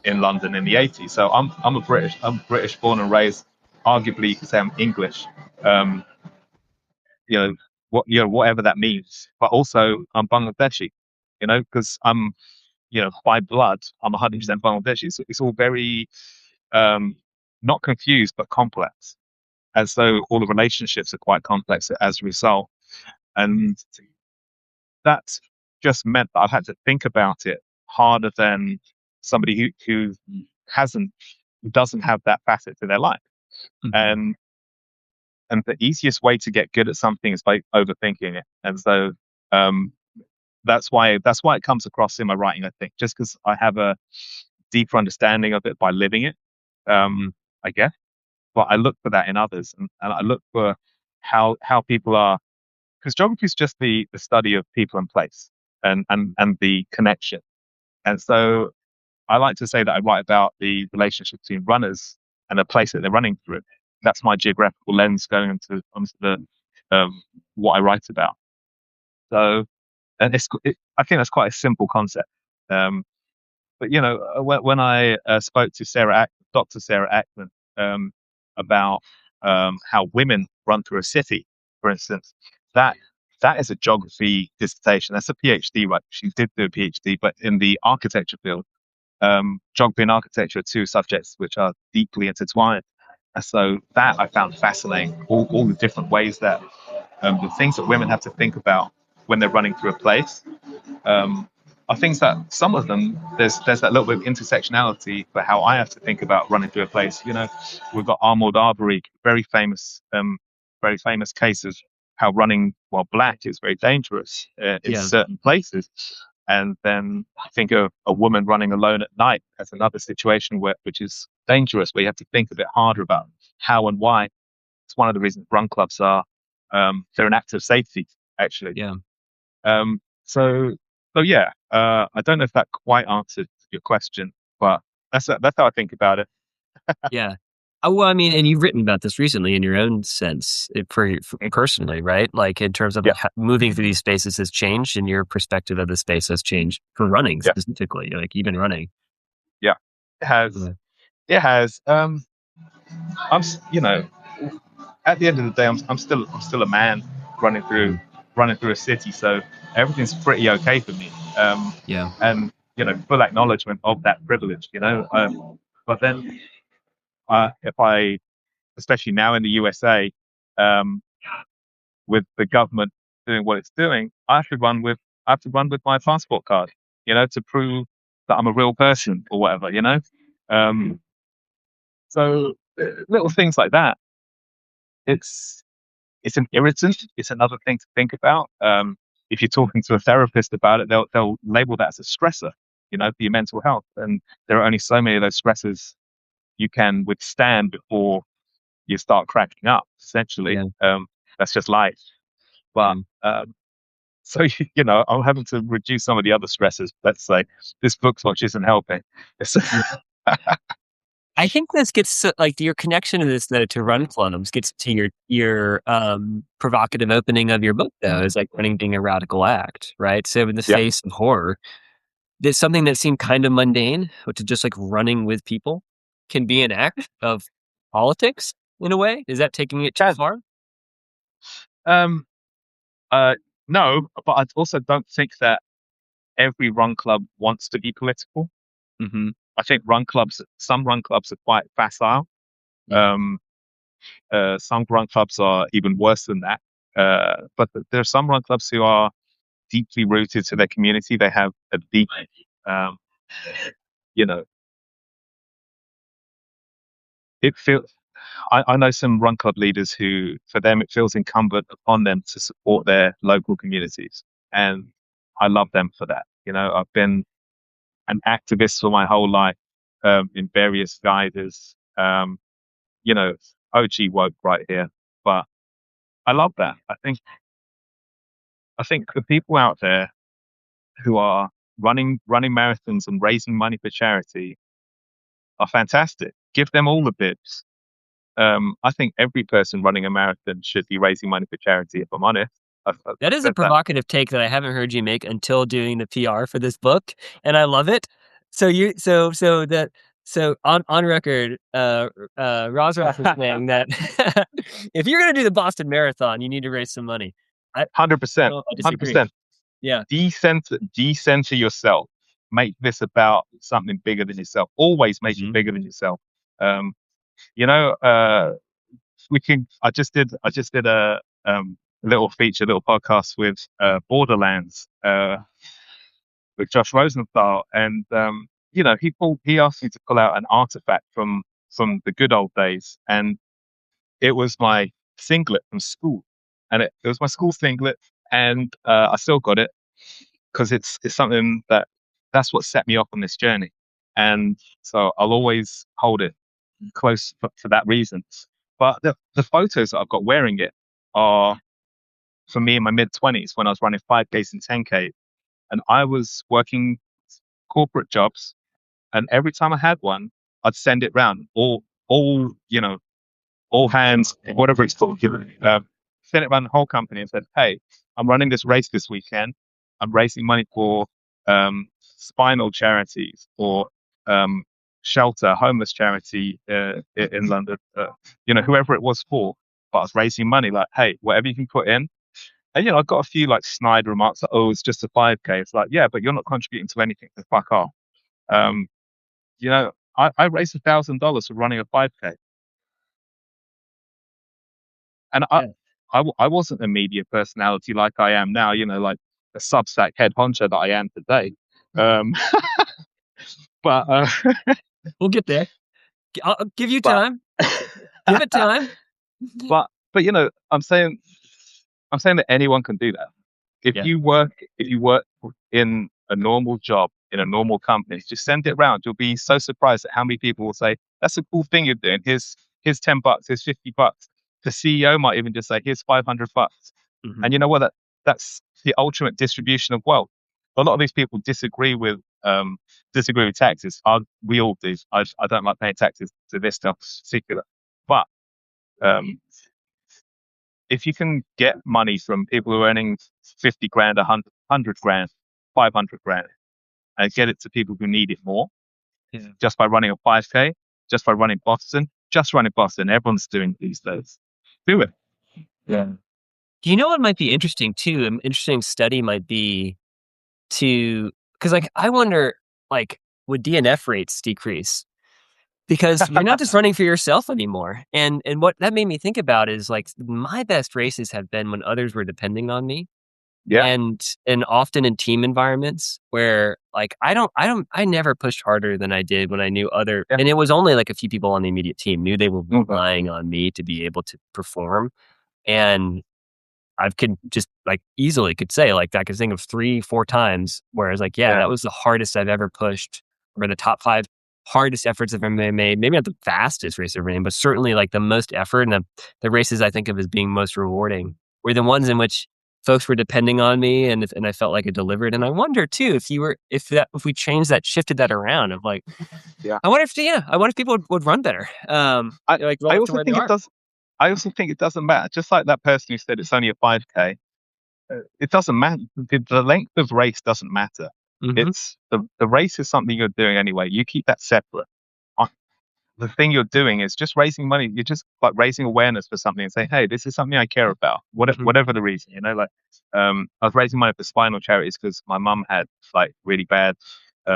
[SPEAKER 2] in London in the 80s. So I'm British born and raised. Arguably, you could say I'm English. Um, you know whatever that means. But also I'm Bangladeshi. Because I'm by blood I'm 100% Bangladeshi. It's all very um, not confused but complex, as though all the relationships are quite complex as a result. And that just meant that I've had to think about it harder than somebody hasn't who doesn't have that facet to their life.
[SPEAKER 1] Hmm.
[SPEAKER 2] And the easiest way to get good at something is by overthinking it. And so um, that's why it comes across in my writing, I think, just because I have a deeper understanding of it by living it, I guess. But I look for that in others, and I look for how people are, because geography is just the study of people and place, and the connection. And so I like to say that I write about the relationship between runners and the place that they're running through. That's my geographical lens going onto the what I write about. So, and I think that's quite a simple concept. Um, but when I spoke to Dr. Sarah Ackman, about how women run through a city, for instance, that that is a geography dissertation. That's a PhD, right? She did do a PhD, but in the architecture field. Geography and architecture are two subjects which are deeply intertwined. And so that I found fascinating, all the different ways that the things that women have to think about when they're running through a place, um, are things that some of them there's that little bit of intersectionality for how I have to think about running through a place. We've got Arnold Arbery, very famous case of how running while black is very dangerous in
[SPEAKER 1] Yeah.
[SPEAKER 2] certain places. And then I think of a woman running alone at night as another situation which is dangerous, where you have to think a bit harder about how and why. It's one of the reasons run clubs are they're an act of safety, actually.
[SPEAKER 1] Yeah.
[SPEAKER 2] So, yeah, I don't know if that quite answered your question, but that's how I think about it.
[SPEAKER 1] Yeah. Well, I mean, and you've written about this recently in your own sense for personally, right? Like in terms of
[SPEAKER 2] Yeah,
[SPEAKER 1] like moving through these spaces has changed and your perspective of the space has changed for running
[SPEAKER 2] yeah,
[SPEAKER 1] specifically, like even running.
[SPEAKER 2] yeah. It has.
[SPEAKER 1] Yeah.
[SPEAKER 2] It has. I'm, at the end of the day, I'm still a man running through
[SPEAKER 1] Mhm.
[SPEAKER 2] running through a city, so everything's pretty okay for me.
[SPEAKER 1] Yeah.
[SPEAKER 2] And full acknowledgement of that privilege. But then, if I, especially now in the USA, um, with the government doing what it's doing, I have to run with my passport card, to prove that I'm a real person or whatever. Um, so little things like that. It's it's an irritant. It's another thing to think about. If you're talking to a therapist about it, they'll label that as a stressor, for your mental health. And there are only so many of those stressors you can withstand before you start cracking up. Essentially,
[SPEAKER 1] Yeah.
[SPEAKER 2] that's just life. But
[SPEAKER 1] Yeah.
[SPEAKER 2] so I'm having to reduce some of the other stresses. Let's say this book watch isn't helping. It's,
[SPEAKER 1] I think this gets like your connection to this though to run clubs gets to your provocative opening of your book though is like running being a radical act, right? So in the
[SPEAKER 2] yeah.
[SPEAKER 1] face of horror, there's something that seemed kind of mundane, which is just like running with people, can be an act of politics in a way. Is that taking it too
[SPEAKER 2] Can.
[SPEAKER 1] far?
[SPEAKER 2] Um, no, but I also don't think that every run club wants to be political.
[SPEAKER 1] Mm-hmm.
[SPEAKER 2] I think some run clubs are quite facile.
[SPEAKER 1] Yeah.
[SPEAKER 2] Um, some run clubs are even worse than that. But there are some run clubs who are deeply rooted to their community. They have a deep, um, you know, it feels. I know some run club leaders who, for them, it feels incumbent upon them to support their local communities, and I love them for that. I've been an activist for my whole life, in various guises. You know, OG woke right here, but I love that. I think the people out there who are running marathons and raising money for charity are fantastic. Give them all the bits. I think every person running a marathon should be raising money for charity. If I'm honest,
[SPEAKER 1] That
[SPEAKER 2] I've
[SPEAKER 1] is a
[SPEAKER 2] said that
[SPEAKER 1] provocative take that I haven't heard you make until doing the PR for this book, and I love it. So you so that so on record, Roz Rauf was saying that if you're gonna do the Boston Marathon, you need to raise some money. I
[SPEAKER 2] 100%,
[SPEAKER 1] don't know if I
[SPEAKER 2] hundred
[SPEAKER 1] disagree.
[SPEAKER 2] percent.
[SPEAKER 1] Yeah,
[SPEAKER 2] Decenter yourself. Make this about something bigger than yourself. Always make it
[SPEAKER 1] hmm
[SPEAKER 2] bigger than yourself. Um, you know, uh, we can. I just did a little feature, little podcast with Borderlands, with Josh Rosenthal, and he asked me to pull out an artifact from the good old days, and it was my singlet from school, and it was my school singlet, and I still got it because it's something that's what set me off on this journey, and so I'll always hold it close for that reason. But the photos that I've got wearing it are for me in my mid 20s when I was running 5Ks and 10K, and I was working corporate jobs, and every time I had one, I'd send it round, all hands, whatever it's called, sent it around the whole company and said, "Hey, I'm running this race this weekend. I'm raising money for spinal charities or um, shelter, homeless charity in London. Whoever it was for. But I was raising money. Like, hey, whatever you can put in." And I got a few like snide remarks like, "Oh, it's just a 5K." It's like, yeah, but you're not contributing to anything. So fuck off. Um, I raised $1,000 for running a 5K. And
[SPEAKER 1] yeah.
[SPEAKER 2] I wasn't a media personality like I am now, like a Substack head honcho that I am today. Um, but
[SPEAKER 1] We'll get there. I'll give you
[SPEAKER 2] but
[SPEAKER 1] time. Give it time.
[SPEAKER 2] but I'm saying that anyone can do that. If
[SPEAKER 1] Yeah.
[SPEAKER 2] you work if you work in a normal job in a normal company, just send it around. You'll be so surprised at how many people will say, "That's a cool thing you're doing. Here's $10. Here's $50." The CEO might even just say, "Here's $500."
[SPEAKER 1] hmm
[SPEAKER 2] And you know what? That's the ultimate distribution of wealth. A lot of these people disagree with taxes. We all do. I don't like paying taxes to this stuff in particular. But um, if you can get money from people who are earning 50 grand, 100 grand, 500 grand, and get it to people who need it more,
[SPEAKER 1] Yeah.
[SPEAKER 2] just by running a 5K, just running Boston, everyone's doing these days. Do it.
[SPEAKER 1] Yeah. Do you know what might be interesting too? An interesting study might be to because like I wonder like would DNF rates decrease because you're not just running for yourself anymore. And what that made me think about is like my best races have been when others were depending on me
[SPEAKER 2] Yeah,
[SPEAKER 1] and often in team environments where like I never pushed harder than I did when I knew other
[SPEAKER 2] yeah.
[SPEAKER 1] and it was only like a few people on the immediate team knew they were
[SPEAKER 2] Mhm.
[SPEAKER 1] relying on me to be able to perform. And I could just like easily could say like I could think of 3, 4 times where I was like, yeah,
[SPEAKER 2] Yeah,
[SPEAKER 1] that was the hardest I've ever pushed or the top 5 hardest efforts I've ever made. Maybe not the fastest race I've ever made, but certainly like the most effort and the races I think of as being most rewarding were the ones in which folks were depending on me and I felt like it delivered. And I wonder too if we changed that, shifted that around of like,
[SPEAKER 2] yeah.
[SPEAKER 1] I wonder if people would run better.
[SPEAKER 2] I
[SPEAKER 1] Like
[SPEAKER 2] I
[SPEAKER 1] relative to
[SPEAKER 2] also
[SPEAKER 1] where they
[SPEAKER 2] think it
[SPEAKER 1] are.
[SPEAKER 2] does. I also think it doesn't matter. Just like that person who said it's only a 5K, it doesn't matter. The length of race doesn't matter.
[SPEAKER 1] Hmm.
[SPEAKER 2] It's the race is something you're doing anyway. You keep that separate. Uh, The thing you're doing is just raising money. You're just like raising awareness for something and saying, "Hey, this is something I care about."
[SPEAKER 1] Hmm.
[SPEAKER 2] Whatever the reason, like I was raising money for spinal charities because my mum had like really bad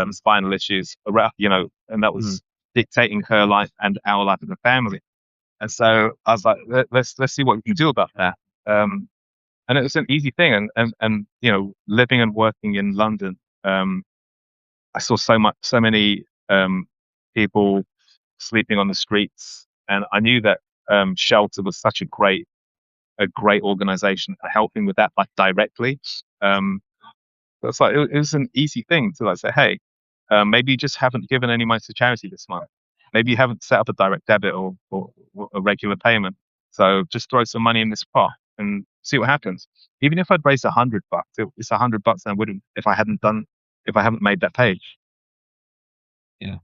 [SPEAKER 2] spinal issues around, and that
[SPEAKER 1] Hmm.
[SPEAKER 2] was dictating her life and our life as a family. And so I was like, let's see what we can do about that. Um, and it was an easy thing. And living and working in London, um, I saw so many people sleeping on the streets, and I knew that shelter was such a great organization for helping with that, like directly. Um, so it's like it was an easy thing to like say, hey, maybe you just haven't given any money to charity this month. Maybe you haven't set up a direct debit or a regular payment. So just throw some money in this pot and see what happens. Even if I'd raised $100, it's $100, and I wouldn't if I haven't made that page.
[SPEAKER 1] Yeah.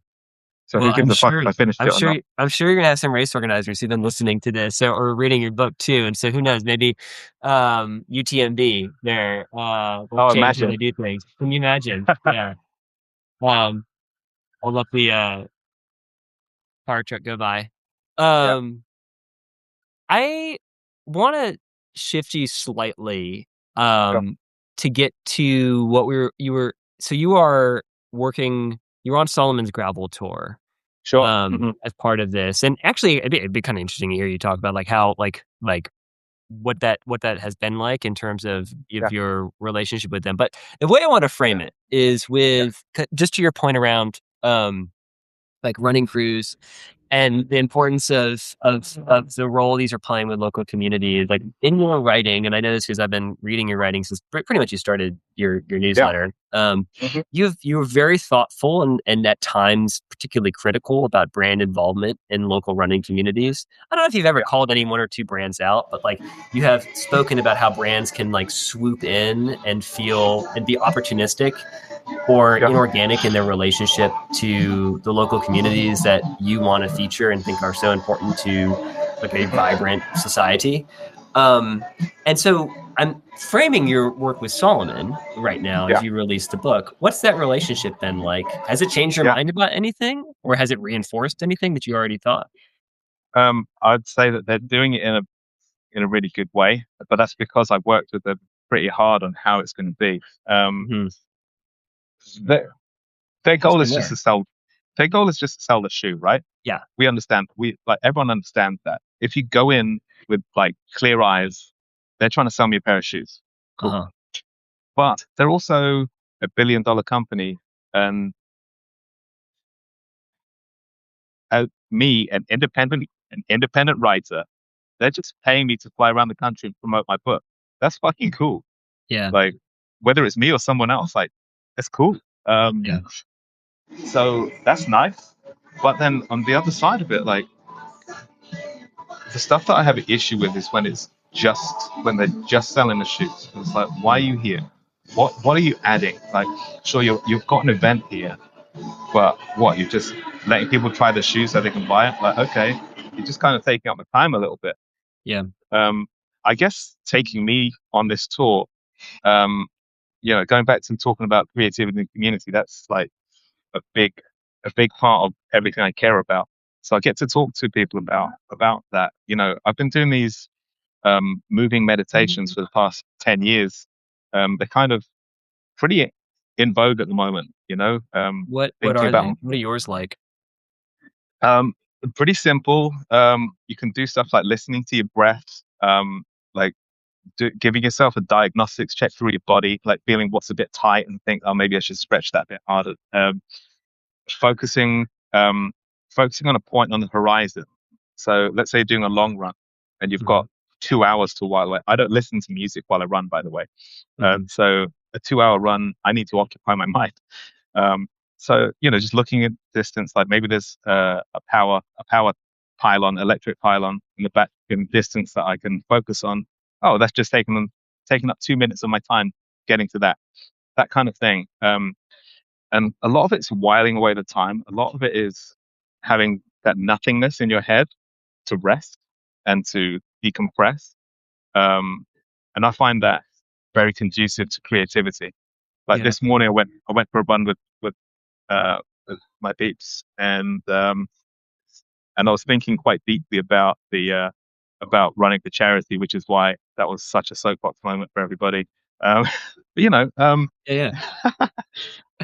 [SPEAKER 2] So
[SPEAKER 1] Well,
[SPEAKER 2] who gives a fuck if I finished it or not?
[SPEAKER 1] I'm sure you're gonna have some race organizers who've been listening to this or reading your book too. And so who knows, maybe UTMB there will
[SPEAKER 2] Oh,
[SPEAKER 1] change how
[SPEAKER 2] imagine.
[SPEAKER 1] they do things. Can you imagine? Yeah. Um I'll let the fire truck go by.
[SPEAKER 2] Yeah,
[SPEAKER 1] Um I wanna shift you slightly
[SPEAKER 2] sure,
[SPEAKER 1] um to get to what you were so you are you're on Solomon's gravel tour.
[SPEAKER 2] sure. Hmm.
[SPEAKER 1] As part of this. And actually, it'd be kind of interesting to hear you talk about like how like what that has been like in terms of
[SPEAKER 2] Yeah,
[SPEAKER 1] your relationship with them. But the way I want to
[SPEAKER 2] yeah,
[SPEAKER 1] frame it is
[SPEAKER 2] yeah,
[SPEAKER 1] with just to your point around like running crews and the importance of the role these are playing with local communities. Like in your writing, and I know this because I've been reading your writing since pretty much you started your
[SPEAKER 2] yeah.
[SPEAKER 1] newsletter.
[SPEAKER 2] Hmm.
[SPEAKER 1] You're very thoughtful and at times particularly critical about brand involvement in local running communities. I don't know if you've ever
[SPEAKER 2] Yeah,
[SPEAKER 1] called any one or two brands out, but like you have spoken about how brands can like swoop in and feel and be opportunistic or
[SPEAKER 2] yeah,
[SPEAKER 1] inorganic in their relationship to the local communities that you want to feature and think are so important to like a vibrant society. Um, and so I'm framing your work with Solomon right now as
[SPEAKER 2] yeah,
[SPEAKER 1] you release the book. What's that relationship been like? Has it changed your
[SPEAKER 2] yeah.
[SPEAKER 1] mind about anything or has it reinforced anything that you already thought?
[SPEAKER 2] I'd say that they're doing it in a really good way, but that's because I've worked with them pretty hard on how it's going to be. Um,
[SPEAKER 1] Hmm.
[SPEAKER 2] their their
[SPEAKER 1] What's
[SPEAKER 2] goal
[SPEAKER 1] been
[SPEAKER 2] is just
[SPEAKER 1] there?
[SPEAKER 2] to sell. Their goal is just to sell the shoe, right?
[SPEAKER 1] Yeah.
[SPEAKER 2] We understand. We like everyone understands that. If you go in with like clear eyes, they're trying to sell me a pair of shoes. Cool,
[SPEAKER 1] Uh-huh.
[SPEAKER 2] but they're also a $1 billion company, and me, an independent writer, they're just paying me to fly around the country and promote my book. That's fucking cool.
[SPEAKER 1] Yeah.
[SPEAKER 2] Like whether it's me or someone else, like it's cool.
[SPEAKER 1] Yeah.
[SPEAKER 2] So that's nice. But then on the other side of it, like the stuff that I have an issue with is when they're just selling the shoes. It's like, why are you here? What are you adding? Like, sure, you've got an event here, but what, you're just letting people try the shoes so they can buy it? Like, okay, you're just kind of taking up my time a little bit.
[SPEAKER 1] Yeah.
[SPEAKER 2] Um, I guess taking me on this tour, um, going back to talking about creativity and community, that's like a big a big part of everything I care about. So I get to talk to people about that. I've been doing these. moving meditations for the past 10 years. They're kind of pretty in vogue at the moment,
[SPEAKER 1] What
[SPEAKER 2] thinking
[SPEAKER 1] are
[SPEAKER 2] about
[SPEAKER 1] they? What are yours like?
[SPEAKER 2] um, pretty simple. You can do stuff like listening to your breath, like giving yourself a diagnostics check through your body, like feeling what's a bit tight and think, oh, maybe I should stretch that a bit harder. Focusing, um, focusing on a point on the horizon. So let's say you're doing a long run and you've
[SPEAKER 1] Hmm.
[SPEAKER 2] got 2 hours to while away. I don't listen to music while I run, by the way.
[SPEAKER 1] Hmm.
[SPEAKER 2] So a 2 hour run, I need to occupy my mind. Um, so just looking at distance, like maybe there's a power pylon, electric pylon in the back in distance that I can focus on. Oh, that's just taking up 2 minutes of my time getting to that kind of thing. And a lot of it's whiling away the time. A lot of it is having that nothingness in your head to rest and to decompress. Um, and I find that very conducive to creativity. Like
[SPEAKER 1] Yeah.
[SPEAKER 2] this morning, I went for a run with my peeps, and I was thinking quite deeply about the about running for charity, which is why that was such a soapbox moment for everybody. Um, but
[SPEAKER 1] Yeah.
[SPEAKER 2] uh,
[SPEAKER 1] Yeah.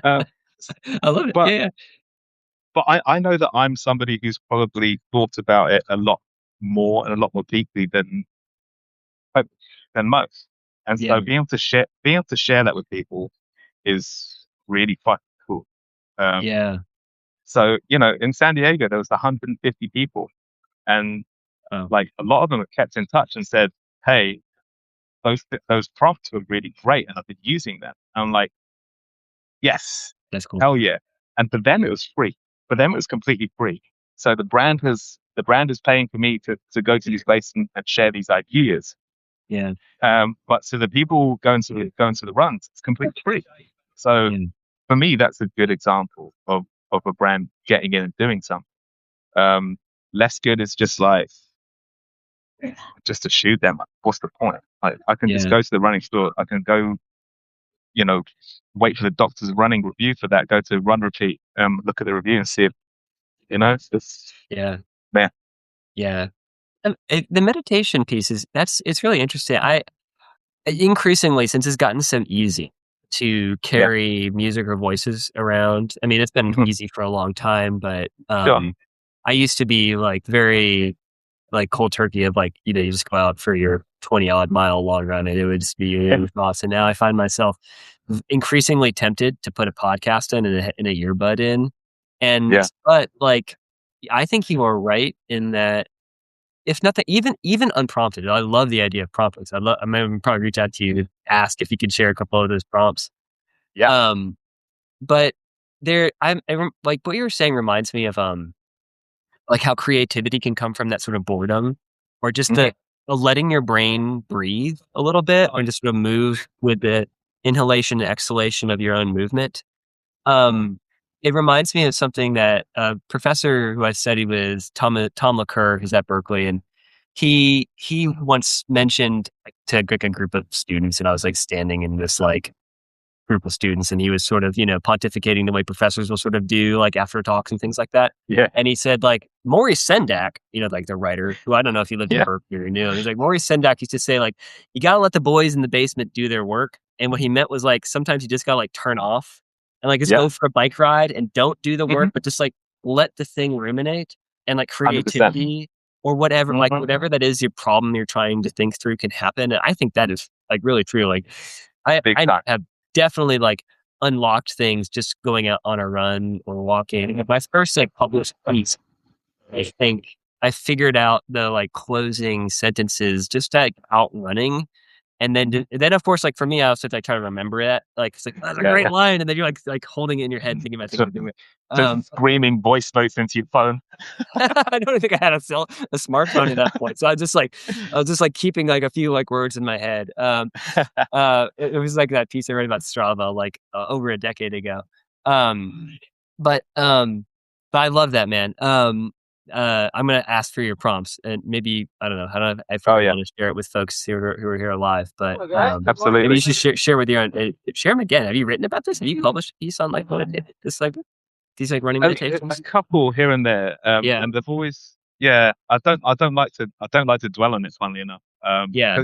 [SPEAKER 1] I love it.
[SPEAKER 2] but
[SPEAKER 1] Yeah. Yeah.
[SPEAKER 2] but I know that I'm somebody who's probably thought about it a lot more and a lot more deeply than most. And
[SPEAKER 1] Yeah.
[SPEAKER 2] so being able to share that with people is really fucking cool. Um,
[SPEAKER 1] Yeah.
[SPEAKER 2] so in San Diego there was 150 people, and
[SPEAKER 1] Oh,
[SPEAKER 2] like a lot of them have kept in touch and said, "Hey, those prompts were really great, and I've been using them." And I'm like, "Yes,
[SPEAKER 1] that's cool.
[SPEAKER 2] hell yeah!" And for them it was free. For them it was completely free. So the brand is paying for me to go to these places and share these ideas.
[SPEAKER 1] Yeah.
[SPEAKER 2] But to the people going to the runs, it's completely free. So
[SPEAKER 1] Yeah.
[SPEAKER 2] for me, that's a good example of a brand getting in and doing something. Um, Less good is just like just to shoot them. What's the point? Like I can just
[SPEAKER 1] Yeah.
[SPEAKER 2] go to the running store. I can go, you know, wait for the doctor's running review for that. Go to Run Repeat, look at the review and see if it's just
[SPEAKER 1] Yeah.
[SPEAKER 2] man.
[SPEAKER 1] Yeah. The meditation piece it's really interesting. I increasingly, since it's gotten so easy to
[SPEAKER 2] Yeah,
[SPEAKER 1] carry music or voices around. I mean, it's been
[SPEAKER 2] mhm,
[SPEAKER 1] easy for a long time, but
[SPEAKER 2] sure.
[SPEAKER 1] I used to be like very like cold turkey of like, you just go out for your 20 odd mile long run and it would just be
[SPEAKER 2] Yeah,
[SPEAKER 1] your thoughts. And now I find myself increasingly tempted to put a podcast in a earbud in.
[SPEAKER 2] yeah,
[SPEAKER 1] But like, I think you are right in that if nothing, even unprompted, I love the idea of prompts. I'm gonna probably reach out to you to ask if you could share a couple of those prompts.
[SPEAKER 2] yeah,
[SPEAKER 1] Um, but like what you were saying reminds me of like how creativity can come from that sort of boredom, or just
[SPEAKER 2] mhm,
[SPEAKER 1] the letting your brain breathe a little bit, or just sort of move with the inhalation and exhalation of your own movement. Um, it reminds me of something that a professor who I studied with, Tom LaCure, who's at Berkeley, and he once mentioned like, to like a group of students, and I was like standing in this like group of students, and he was sort of pontificating the way professors will sort of do like after talks and things like that.
[SPEAKER 2] yeah,
[SPEAKER 1] And he said like Maurice Sendak, like the writer who I don't know if he lived in
[SPEAKER 2] yeah,
[SPEAKER 1] Berkeley or knew. He's like Maurice Sendak used to say like you gotta let the boys in the basement do their work. And what he meant was like sometimes you just gotta like turn off and like just
[SPEAKER 2] yeah.
[SPEAKER 1] go for a bike ride and don't do the
[SPEAKER 2] Mm-hmm.
[SPEAKER 1] work, but just like let the thing ruminate and like
[SPEAKER 2] 100%.
[SPEAKER 1] creativity or whatever, like whatever that is your problem you're trying to think through can happen. And I think that is like really true. Like
[SPEAKER 2] Big
[SPEAKER 1] I
[SPEAKER 2] time.
[SPEAKER 1] have definitely like unlocked things just going out on a run or walking. My first like published piece, I think I figured out the like closing sentences just like out running. And then of course, like for me, I also like try to remember it. Like it's like that's a
[SPEAKER 2] Yeah,
[SPEAKER 1] great
[SPEAKER 2] yeah.
[SPEAKER 1] line, and then you're like holding it in your head, thinking about things
[SPEAKER 2] So,
[SPEAKER 1] to do it.
[SPEAKER 2] just screaming voice notes into your phone.
[SPEAKER 1] I don't think I had a smartphone at that point, so I was just like keeping like a few like words in my head. It was like that piece I read about Strava like over a decade ago. Um, but I love that, man. I'm gonna ask for your prompts, and maybe I don't know. I don't know if
[SPEAKER 2] Oh
[SPEAKER 1] you
[SPEAKER 2] yeah,
[SPEAKER 1] want to share it with folks who are here alive, but maybe
[SPEAKER 2] absolutely.
[SPEAKER 1] you should share with your own. Share them again. Have you written about this? Have you published a piece on like what it, this like these like running
[SPEAKER 2] A
[SPEAKER 1] meditations?
[SPEAKER 2] couple here and there,
[SPEAKER 1] Yeah,
[SPEAKER 2] and they've always yeah, I don't like to dwell on it, funnily enough.
[SPEAKER 1] Yeah,
[SPEAKER 2] Because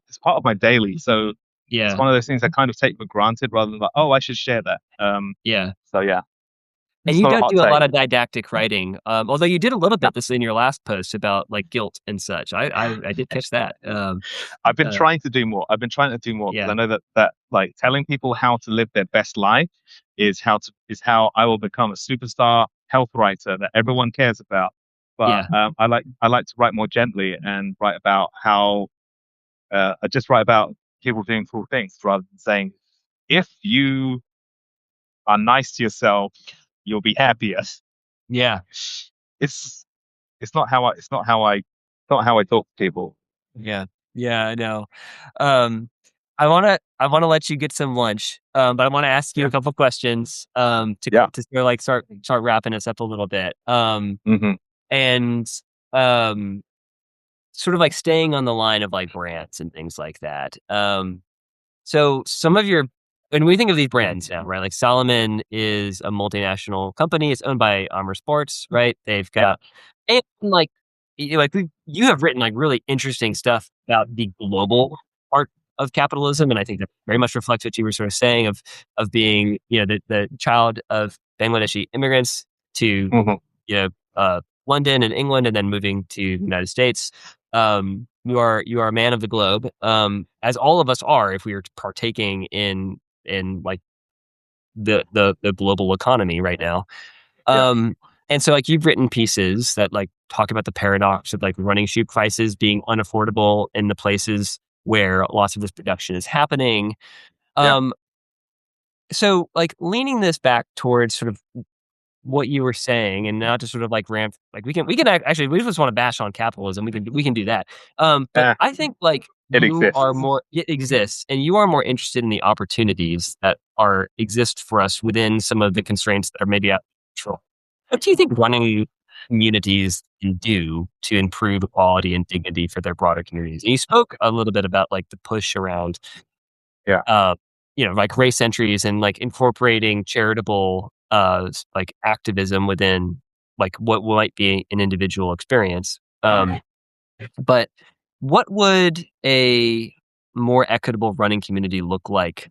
[SPEAKER 2] it's part of my daily. So it's
[SPEAKER 1] yeah,
[SPEAKER 2] one of those things I kind of take for granted rather than like, oh, I should share that.
[SPEAKER 1] yeah.
[SPEAKER 2] So yeah,
[SPEAKER 1] And
[SPEAKER 2] it's
[SPEAKER 1] you
[SPEAKER 2] not a
[SPEAKER 1] don't
[SPEAKER 2] hot
[SPEAKER 1] do a
[SPEAKER 2] take.
[SPEAKER 1] lot of didactic writing, although you did a little
[SPEAKER 2] No,
[SPEAKER 1] bit this in your last post about like guilt and such. I did catch that.
[SPEAKER 2] I've been
[SPEAKER 1] Uh,
[SPEAKER 2] trying to do more. I've been trying to do more because I
[SPEAKER 1] yeah,
[SPEAKER 2] know that like telling people how to live their best life is how I will become a superstar health writer that everyone cares about. But
[SPEAKER 1] yeah,
[SPEAKER 2] I like to write more gently and write about how I just write about people doing cool things rather than saying if you are nice to yourself, you'll be happier.
[SPEAKER 1] yeah,
[SPEAKER 2] It's not how I talk to people.
[SPEAKER 1] yeah, yeah. I know. Um, I wanna let you get some lunch, but I want to ask you
[SPEAKER 2] Yeah.
[SPEAKER 1] a couple questions
[SPEAKER 2] Yeah.
[SPEAKER 1] to sort of like start wrapping us up a little bit.
[SPEAKER 2] Hmm.
[SPEAKER 1] And um, sort of like staying on the line of like brands and things like that. So some of your when we think of these brands now, right? Like Salomon is a multinational company. It's owned by Armor Sports, right? They've
[SPEAKER 2] Yeah.
[SPEAKER 1] got and like you have written like really interesting stuff about the global part of capitalism, and I think that very much reflects what you were sort of saying of being the child of Bangladeshi immigrants to
[SPEAKER 2] Hmm.
[SPEAKER 1] you know London and England, and then moving to the United States. You are a man of the globe, as all of us are if we are partaking in like the global economy right now.
[SPEAKER 2] Yeah.
[SPEAKER 1] Um, and so like you've written pieces that like talk about the paradox of like running shoe prices being unaffordable in the places where lots of this production is happening.
[SPEAKER 2] Yeah.
[SPEAKER 1] Um, so like leaning this back towards sort of what you were saying and not to sort of like ramp like actually we just want to bash on capitalism we can do that but
[SPEAKER 2] Eh,
[SPEAKER 1] I think like
[SPEAKER 2] it
[SPEAKER 1] you are
[SPEAKER 2] exists.
[SPEAKER 1] more it exists and you are more interested in the opportunities that are exist for us within some of the constraints that are maybe out of control. What do you think running communities can do to improve equality and dignity for their broader communities? And you spoke a little bit about like the push around
[SPEAKER 2] Yeah.
[SPEAKER 1] uh, like race entries and like incorporating charitable, like activism within like what might be an individual experience. But what would a more equitable running community look like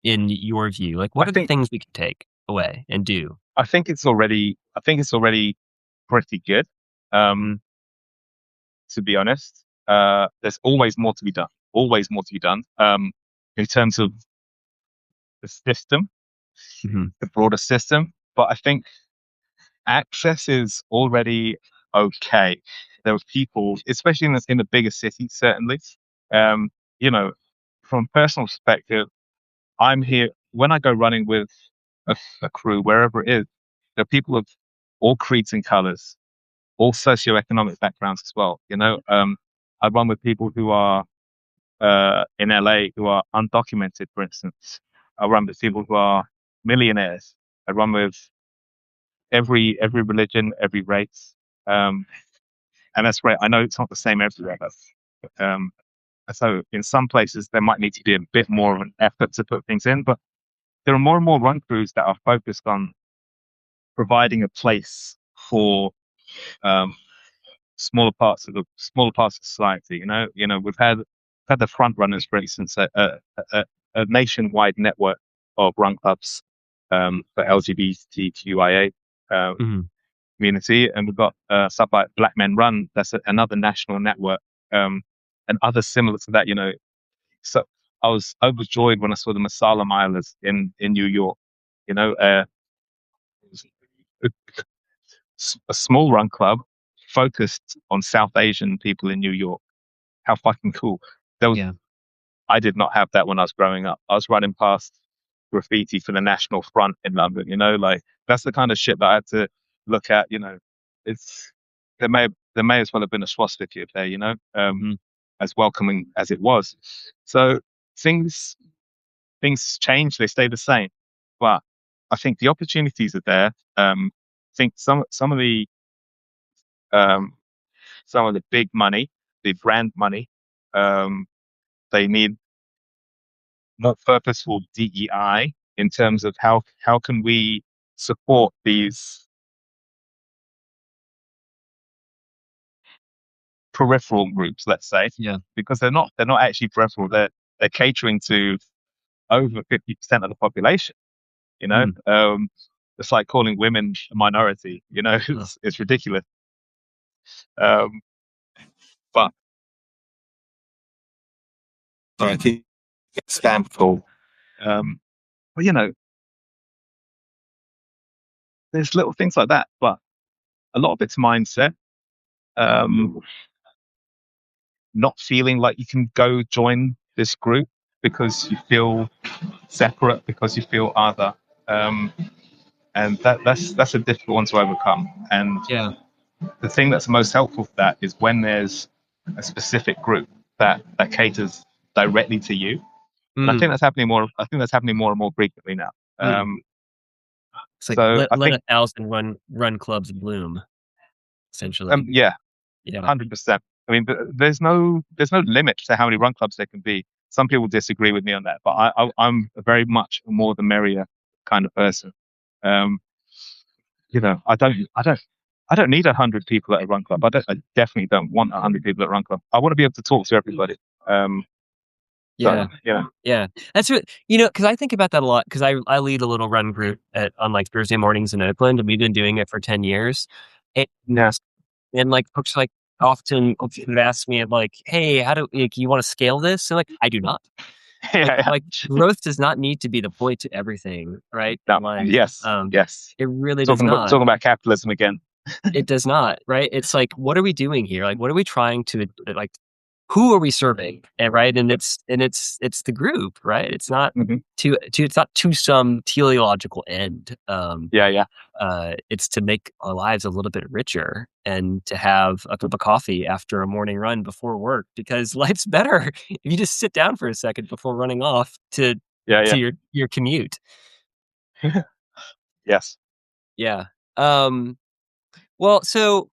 [SPEAKER 1] in your view? Like,
[SPEAKER 2] I
[SPEAKER 1] what are the
[SPEAKER 2] think
[SPEAKER 1] things we can take away and do?
[SPEAKER 2] I think it's already pretty good. Um, to be honest, there's always more to be done. Always more to be done. In terms of the system,
[SPEAKER 1] Hmm.
[SPEAKER 2] the broader system, but I think access is already okay. There are people, especially in the bigger cities, certainly. Um, you know, from a personal perspective, I'm here when I go running with a crew, wherever it is. There are people of all creeds and colors, all socioeconomic backgrounds as well. I run with people who are in LA who are undocumented, for instance. I run with people who are millionaires. I run with every religion, every race, um, and that's great. I know it's not the same everywhere, but so in some places there might need to be a bit more of an effort to put things in. But there are more and more run crews that are focused on providing a place for um, smaller parts of society. We've had the front runners, for instance, a nationwide network of run clubs for LGBTQIA
[SPEAKER 1] Hmm.
[SPEAKER 2] community, and we've got stuff like Black Men Run. That's another national network, and others similar to that. So I was overjoyed when I saw the Masala Milers in New York. You know, a, a small run club focused on South Asian people in New York. How fucking cool! There was
[SPEAKER 1] Yeah.
[SPEAKER 2] I did not have that when I was growing up. I was running past graffiti for the National Front in London. Like that's the kind of shit that I had to look at. It's there may as well have been a swastika there.
[SPEAKER 1] Hmm.
[SPEAKER 2] As welcoming as it was. So things things change, they stay the same, but I think the opportunities are there. I think um, some of the big money, the brand money, um, they need not purposeful DEI in terms of how can we support these peripheral groups, let's say,
[SPEAKER 1] Yeah.
[SPEAKER 2] because they're not actually peripheral. They're catering to over 50% of the population. You know, it's like calling women a minority. You know,
[SPEAKER 1] Huh.
[SPEAKER 2] it's ridiculous. Um, but I think it's scam call. But you know, there's little things like that, but a lot of it's mindset. Um, Not feeling like you can go join this group because you feel separate, because you feel other. Um, and that's a difficult one to overcome. And
[SPEAKER 1] Yeah.
[SPEAKER 2] the thing that's most helpful for that is when there's a specific group that caters directly to you. And I
[SPEAKER 1] Mm,
[SPEAKER 2] think that's happening more. I think that's happening more and more frequently now.
[SPEAKER 1] mm. It's like
[SPEAKER 2] So I
[SPEAKER 1] let
[SPEAKER 2] think,
[SPEAKER 1] 1,000 run clubs bloom, essentially.
[SPEAKER 2] yeah,
[SPEAKER 1] Yeah.
[SPEAKER 2] 100%. I mean, there's no limit to how many run clubs there can be. Some people disagree with me on that, but I'm very much a more the merrier kind of person. Um, you know, I don't need 100 people at a run club. I definitely don't want 100 people at a run club. I want to be able to talk to everybody.
[SPEAKER 1] Yeah.
[SPEAKER 2] So yeah,
[SPEAKER 1] Yeah. That's what, because I think about that a lot because I lead a little run group on like Thursday mornings in Oakland, and we've been doing it for 10 years. And,
[SPEAKER 2] yeah,
[SPEAKER 1] and like folks like often have asked me like, hey, how do you want to scale this? And like, I do not. Like
[SPEAKER 2] yeah,
[SPEAKER 1] like growth does not need to be the point to everything, right?
[SPEAKER 2] no,
[SPEAKER 1] Like,
[SPEAKER 2] yes, yes.
[SPEAKER 1] it really does
[SPEAKER 2] Talking about
[SPEAKER 1] not.
[SPEAKER 2] talking about capitalism again.
[SPEAKER 1] It does not, right? It's like, what are we doing here? Like, what are we trying to like? Who are we serving? And right, and it's the group, right? It's not
[SPEAKER 2] Hmm.
[SPEAKER 1] it's not to some teleological end.
[SPEAKER 2] Yeah, yeah,
[SPEAKER 1] It's to make our lives a little bit richer and to have a cup of coffee after a morning run before work because life's better if you just sit down for a second before running off
[SPEAKER 2] yeah,
[SPEAKER 1] to
[SPEAKER 2] yeah.
[SPEAKER 1] your commute.
[SPEAKER 2] Yes.
[SPEAKER 1] Yeah. Um. Well, so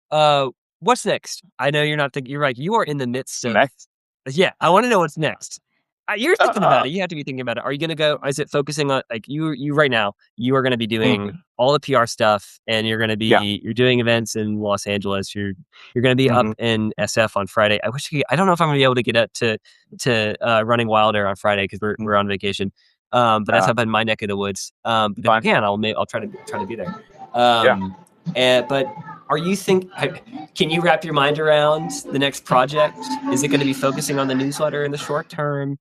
[SPEAKER 1] Uh, what's next? I know you're not thinking. You're right. You are in the midst of.
[SPEAKER 2] Next.
[SPEAKER 1] Yeah, I want to know what's next. You're thinking about
[SPEAKER 2] Uh,
[SPEAKER 1] it. You have to be thinking about it. Are you going to go? Is it focusing on like you right now? You are going to be doing
[SPEAKER 2] mm,
[SPEAKER 1] all the PR stuff, and
[SPEAKER 2] yeah.
[SPEAKER 1] you're doing events in Los Angeles. You're going to be up
[SPEAKER 2] Hmm.
[SPEAKER 1] in SF on Friday. I don't know if I'm going to be able to get up to Running Wilder on Friday because we're on vacation. But that's
[SPEAKER 2] Uh,
[SPEAKER 1] up in my neck of the woods. But if I
[SPEAKER 2] Fine.
[SPEAKER 1] can, I'll try to be there.
[SPEAKER 2] Yeah.
[SPEAKER 1] But are you can you wrap your mind around the next project? Is it going to be focusing on the newsletter in the short term?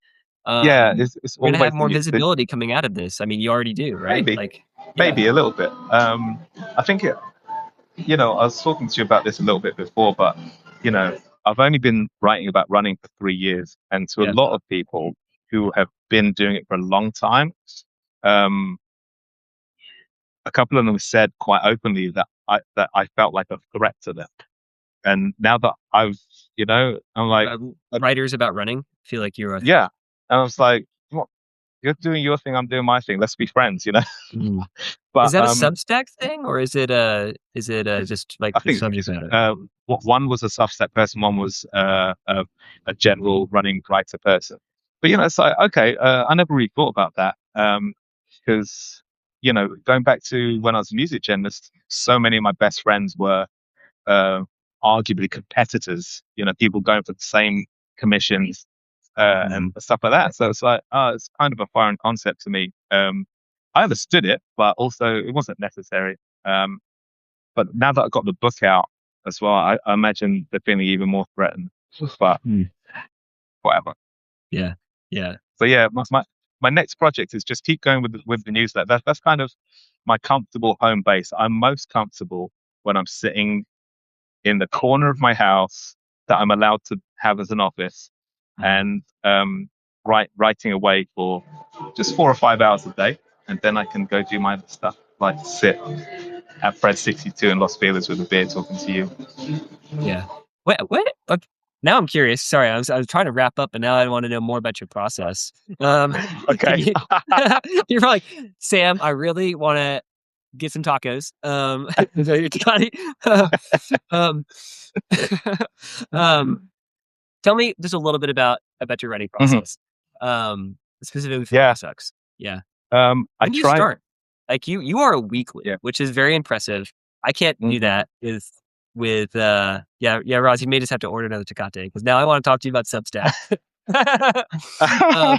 [SPEAKER 2] Yeah.
[SPEAKER 1] Um,
[SPEAKER 2] It's
[SPEAKER 1] you're going to have
[SPEAKER 2] always
[SPEAKER 1] more visibility coming out of this. I mean, you already do, right?
[SPEAKER 2] maybe
[SPEAKER 1] Like, yeah,
[SPEAKER 2] maybe a little bit. I think I was talking to you about this a little bit before, but you know, I've only been writing about running for 3 years, and to a
[SPEAKER 1] yeah,
[SPEAKER 2] lot of people who have been doing it for a long time, um, a couple of them said quite openly that I felt like a threat to them. And now that I'm like,
[SPEAKER 1] uh,
[SPEAKER 2] uh,
[SPEAKER 1] writers about running feel like you're a.
[SPEAKER 2] yeah, and I was like, "What? You're doing your thing, I'm doing my thing. Let's be friends, you know."
[SPEAKER 1] Mhm. Is
[SPEAKER 2] But
[SPEAKER 1] that a Substack thing, or is it just like
[SPEAKER 2] I
[SPEAKER 1] the
[SPEAKER 2] think
[SPEAKER 1] subject matter?
[SPEAKER 2] one was a Substack person, one was a general running writer person. But it's like, okay, I never really thought about that because going back to when I was a music journalist, so many of my best friends were uh, arguably competitors. People going for the same commissions and
[SPEAKER 1] Mhm.
[SPEAKER 2] stuff like that. So it's like, it's kind of a foreign concept to me. I understood it, but also it wasn't necessary. But now that I got the book out as well, I imagine they're feeling even more threatened. But
[SPEAKER 1] Mm.
[SPEAKER 2] whatever.
[SPEAKER 1] Yeah, yeah,
[SPEAKER 2] So yeah, my next project is just keep going with the newsletter. That's kind of my comfortable home base. I'm most comfortable when I'm sitting in the corner of my house that I'm allowed to have as an office,
[SPEAKER 1] mm,
[SPEAKER 2] and writing away for just 4 or 5 hours a day, and then I can go do my other stuff, like sit at Fred 62 in Los Feliz with a beer talking to you.
[SPEAKER 1] yeah. What? Now I'm curious. Sorry, I was trying to wrap up, and now I want to know more about your process. Can
[SPEAKER 2] Okay.
[SPEAKER 1] you? You're like Sam. I really want to get some tacos. So you're trying um, um, tell me just a little bit about your writing
[SPEAKER 2] Mhm.
[SPEAKER 1] process, specifically for
[SPEAKER 2] Yeah.
[SPEAKER 1] sucks. Yeah.
[SPEAKER 2] I
[SPEAKER 1] When do you
[SPEAKER 2] try.
[SPEAKER 1] start? Like you are a weekly,
[SPEAKER 2] Yeah.
[SPEAKER 1] which is very impressive. I can't do
[SPEAKER 2] Hmm.
[SPEAKER 1] that. Is Roz, you may just have to order another Tecate because now I want to talk to you about Substack.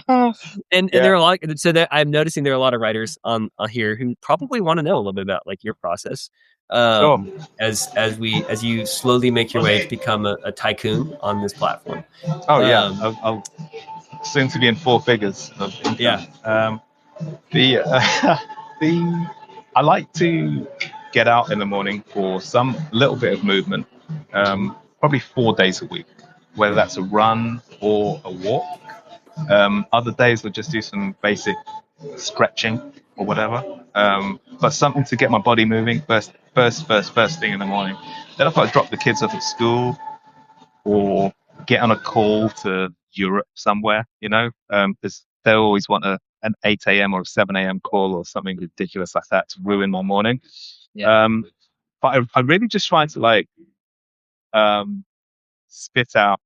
[SPEAKER 1] um, and
[SPEAKER 2] Yeah,
[SPEAKER 1] there are a lot. So that I'm noticing there are a lot of writers on here who probably want to know a little bit about like your process.
[SPEAKER 2] sure.
[SPEAKER 1] As you slowly make your way to become a tycoon on this platform.
[SPEAKER 2] Oh yeah,
[SPEAKER 1] Um,
[SPEAKER 2] I'll soon to be in four figures of income.
[SPEAKER 1] yeah,
[SPEAKER 2] The the I like to get out in the morning for some little bit of movement, probably 4 days a week, whether that's a run or a walk. Other days we'll just do some basic stretching or whatever. But something to get my body moving first thing in the morning. Then I've got to drop the kids off at school or get on a call to Europe somewhere, because they'll always want an 8 a.m. or a 7 a.m. call or something ridiculous like that to ruin my morning.
[SPEAKER 1] yeah,
[SPEAKER 2] Um, but I really just try to um, spit out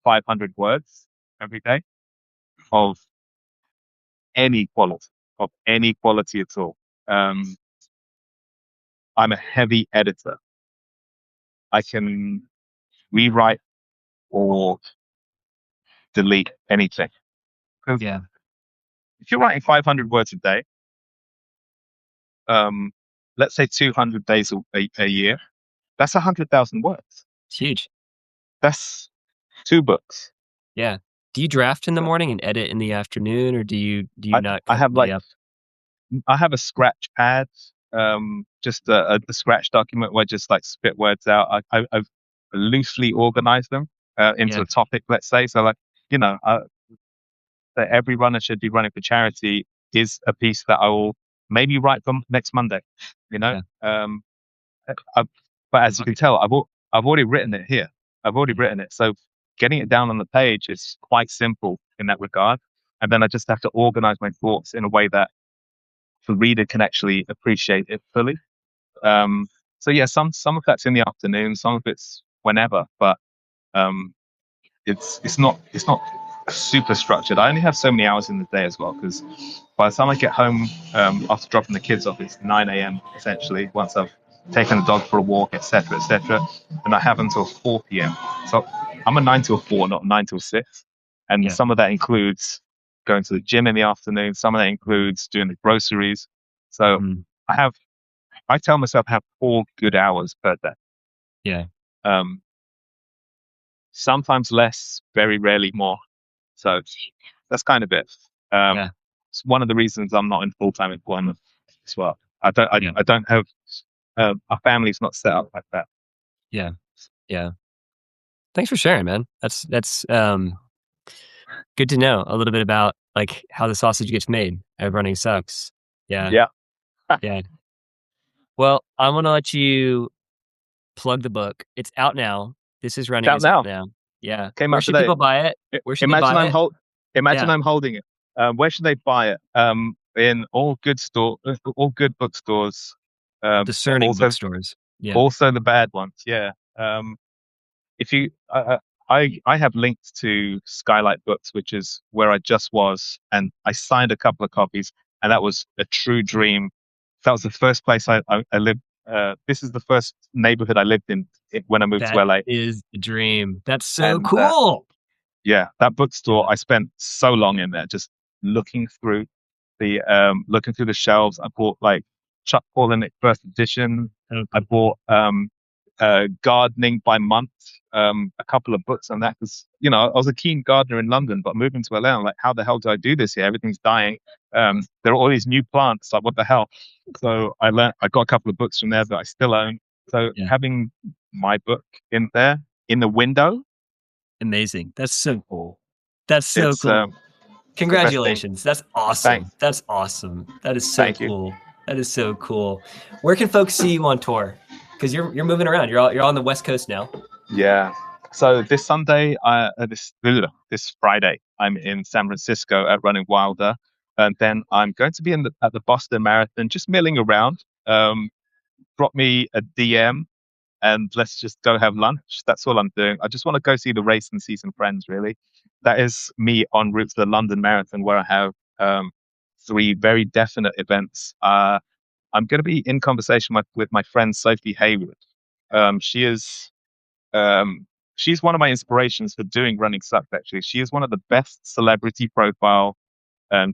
[SPEAKER 2] 500 words every day of any quality, of any quality at all. Um, I'm a heavy editor. I can rewrite or delete anything. Because
[SPEAKER 1] yeah.
[SPEAKER 2] if you're writing 500 words a day, um, let's say 200 days a year, that's 100,000 words.
[SPEAKER 1] It's huge.
[SPEAKER 2] That's two books.
[SPEAKER 1] Yeah. Do you draft in the
[SPEAKER 2] So
[SPEAKER 1] morning and edit in the afternoon, or do you
[SPEAKER 2] I,
[SPEAKER 1] not
[SPEAKER 2] I
[SPEAKER 1] cut
[SPEAKER 2] have
[SPEAKER 1] the day
[SPEAKER 2] like
[SPEAKER 1] up?
[SPEAKER 2] I have a scratch pad, just a scratch document where I just like spit words out. I've loosely organized them into
[SPEAKER 1] Yeah,
[SPEAKER 2] a topic, let's say. So like, you know, that every runner should be running for charity is a piece that I will maybe write from next Monday. You know,
[SPEAKER 1] yeah,
[SPEAKER 2] um, I, but as you can tell, I've already written it here. I've already written it, so getting it down on the page is quite simple in that regard. And then I just have to organize my thoughts in a way that the reader can actually appreciate it fully. Um, so yeah, some of that's in the afternoon, some of it's whenever, but um, it's not super structured. I only have so many hours in the day as well because by the time I get home after dropping the kids off, it's 9 a.m. essentially. Once I've taken the dog for a walk, etc., and I have until 4 p.m. So I'm a 9 till 4, not 9 till 6, and
[SPEAKER 1] yeah.
[SPEAKER 2] some of that includes going to the gym in the afternoon. Some of that includes doing the groceries. So
[SPEAKER 1] Mm,
[SPEAKER 2] I have I tell myself I have 4 good hours per day.
[SPEAKER 1] yeah,
[SPEAKER 2] Um, Sometimes less, very rarely more. So that's kind of it.
[SPEAKER 1] yeah,
[SPEAKER 2] It's one of the reasons I'm not in full-time employment as well.
[SPEAKER 1] yeah,
[SPEAKER 2] I don't have, our family's not set up like that.
[SPEAKER 1] yeah, yeah. Thanks for sharing, man. That's good to know a little bit about like how the sausage gets made at Running Sucks. Yeah,
[SPEAKER 2] Yeah.
[SPEAKER 1] yeah. Well, I'm gonna let you plug the book. It's out now. This is
[SPEAKER 2] It's
[SPEAKER 1] running
[SPEAKER 2] out
[SPEAKER 1] is out
[SPEAKER 2] now.
[SPEAKER 1] now. Yeah.
[SPEAKER 2] Came
[SPEAKER 1] Where
[SPEAKER 2] out
[SPEAKER 1] should
[SPEAKER 2] today.
[SPEAKER 1] people buy it?
[SPEAKER 2] I-
[SPEAKER 1] Where should they
[SPEAKER 2] Imagine
[SPEAKER 1] buy
[SPEAKER 2] I'm
[SPEAKER 1] it?
[SPEAKER 2] hold, Imagine
[SPEAKER 1] Yeah.
[SPEAKER 2] I'm holding it. Where should they buy it? In all good bookstores.
[SPEAKER 1] Discerning
[SPEAKER 2] Also,
[SPEAKER 1] bookstores. Yeah.
[SPEAKER 2] also the bad ones. Yeah. If you I have linked to Skylight Books, which is where I just was, and I signed a couple of copies, and that was a true dream. That was the first place I lived. This is the first neighborhood I lived in when I moved to
[SPEAKER 1] That
[SPEAKER 2] LA,
[SPEAKER 1] is the dream. That's so
[SPEAKER 2] and
[SPEAKER 1] cool.
[SPEAKER 2] yeah, that bookstore,
[SPEAKER 1] Yeah.
[SPEAKER 2] I spent so long in there just looking through looking through the shelves. I bought like Chuck Palahniuk first edition.
[SPEAKER 1] Oh,
[SPEAKER 2] I
[SPEAKER 1] cool.
[SPEAKER 2] bought Gardening by Month, a couple of books on that because I was a keen gardener in London, but moving to LA, I'm like, how the hell do I do this here? Everything's dying. There are all these new plants. Like, what the hell? So I got a couple of books from there that I still own. So
[SPEAKER 1] Yeah.
[SPEAKER 2] having my book in there in the window,
[SPEAKER 1] Amazing. That's so cool. That's so
[SPEAKER 2] it's
[SPEAKER 1] cool.
[SPEAKER 2] it's the best thing.
[SPEAKER 1] Congratulations. That's
[SPEAKER 2] Thanks.
[SPEAKER 1] awesome. That's awesome. That is so
[SPEAKER 2] Thank you.
[SPEAKER 1] cool. That is so cool. Where can folks see you on tour? Because you're moving around. You're on the West Coast now.
[SPEAKER 2] Yeah. So this Sunday, this Friday, I'm in San Francisco at Running Wilder, and then I'm going to be at the Boston Marathon, just milling around. Drop me a DM, and let's just go have lunch. That's all I'm doing. I just want to go see the race and see some friends. Really, that is me en route to the London Marathon, where I have three very definite events. I'm going to be in conversation with my friend Sophie Hayward. She is she's one of my inspirations for doing running sucks. Actually, she is one of the best celebrity profile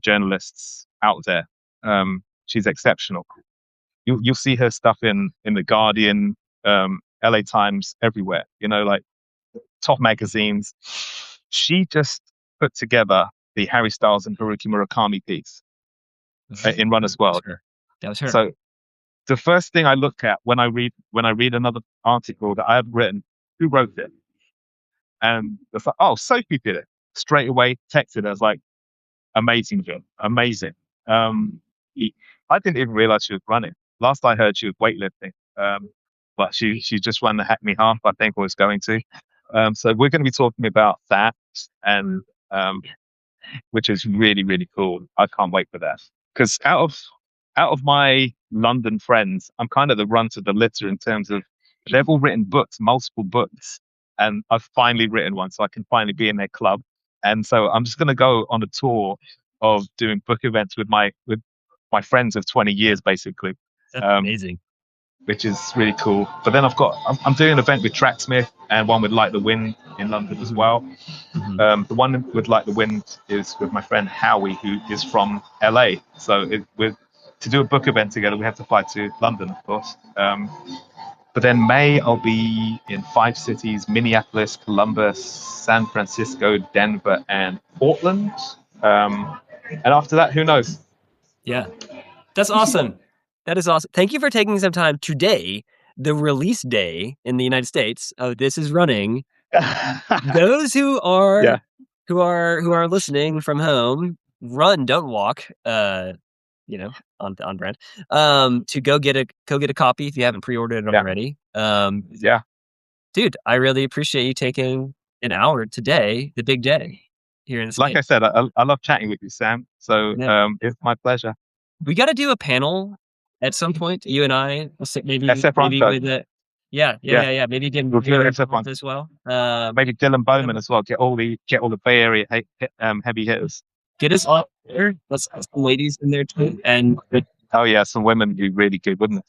[SPEAKER 2] journalists out there. She's exceptional. You'll see her stuff in the Guardian, LA Times, everywhere. You know, like top magazines. She just put together the Harry Styles and Haruki Murakami piece in Runner's World.
[SPEAKER 1] That was her.
[SPEAKER 2] So the first thing I look at when I read another article that I have written, who wrote it? And it's like, oh, Sophie did it. Straight away texted her, I was like, amazing job, amazing. I didn't even realize she was running. Last I heard, she was weightlifting. But she just ran the Hackney Half, I think, or was going to. So we're going to be talking about that, and which is really, really cool. I can't wait for that, because out of my London friends, I'm kind of the runt of the litter in terms of they've all written books, multiple books, and I've finally written one, so I can finally be in their club. And so I'm just going to go on a tour of doing book events with my friends of 20 years, basically.
[SPEAKER 1] That's amazing.
[SPEAKER 2] Which is really cool. But then I'm doing an event with Tracksmith and one with Like the Wind in London as well. The one with Like the Wind is with my friend Howie, who is from LA. So to do a book event together, we have to fly to London, of course. But then May, I'll be in 5 cities: Minneapolis, Columbus, San Francisco, Denver, and Portland. And after that, who knows?
[SPEAKER 1] Yeah, that's awesome. That is awesome. Thank you for taking some time today, the release day in the United States of This Is Running. Those who are listening from home, run, don't walk. On brand. To go get a copy if you haven't pre-ordered it already. Dude, I really appreciate you taking an hour today, the big day here in the
[SPEAKER 2] Like I said, I love chatting with you, Sam. So it's my pleasure.
[SPEAKER 1] We got to do a panel at some point. You and I, maybe with it. Yeah. Maybe again,
[SPEAKER 2] we'll do SF
[SPEAKER 1] as well.
[SPEAKER 2] Maybe Dylan Bowman as well. Get all the Bay Area heavy hitters.
[SPEAKER 1] Get us all there. Let's have some ladies in there too. And
[SPEAKER 2] some women would be really good, wouldn't it?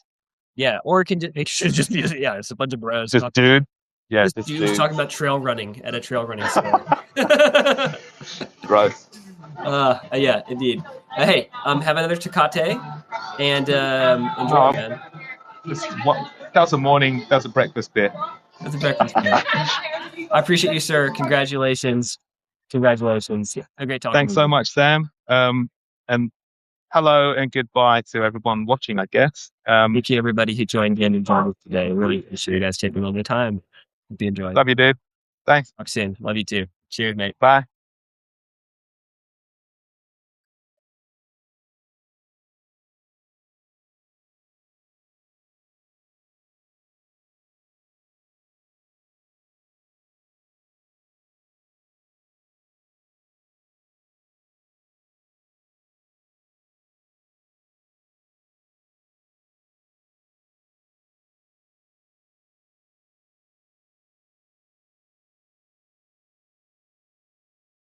[SPEAKER 1] Yeah, or it should just be it's a bunch of bros.
[SPEAKER 2] Just dude. Yeah,
[SPEAKER 1] just dudes talking about trail running at a trail running store.
[SPEAKER 2] Right.
[SPEAKER 1] Yeah, indeed. Hey, have another Tecate and enjoy, man.
[SPEAKER 2] That was a breakfast beer.
[SPEAKER 1] That's a breakfast beer. I appreciate you, sir. Congratulations. Yeah, a great talk.
[SPEAKER 2] Thanks so much, Sam. And hello and goodbye to everyone watching, I guess.
[SPEAKER 1] Thank you, everybody who joined in and joined us today. Really appreciate you guys taking a little bit of time. Hope you enjoyed.
[SPEAKER 2] Love you, dude. Thanks.
[SPEAKER 1] Talk soon. Love you too. Cheers, mate.
[SPEAKER 2] Bye.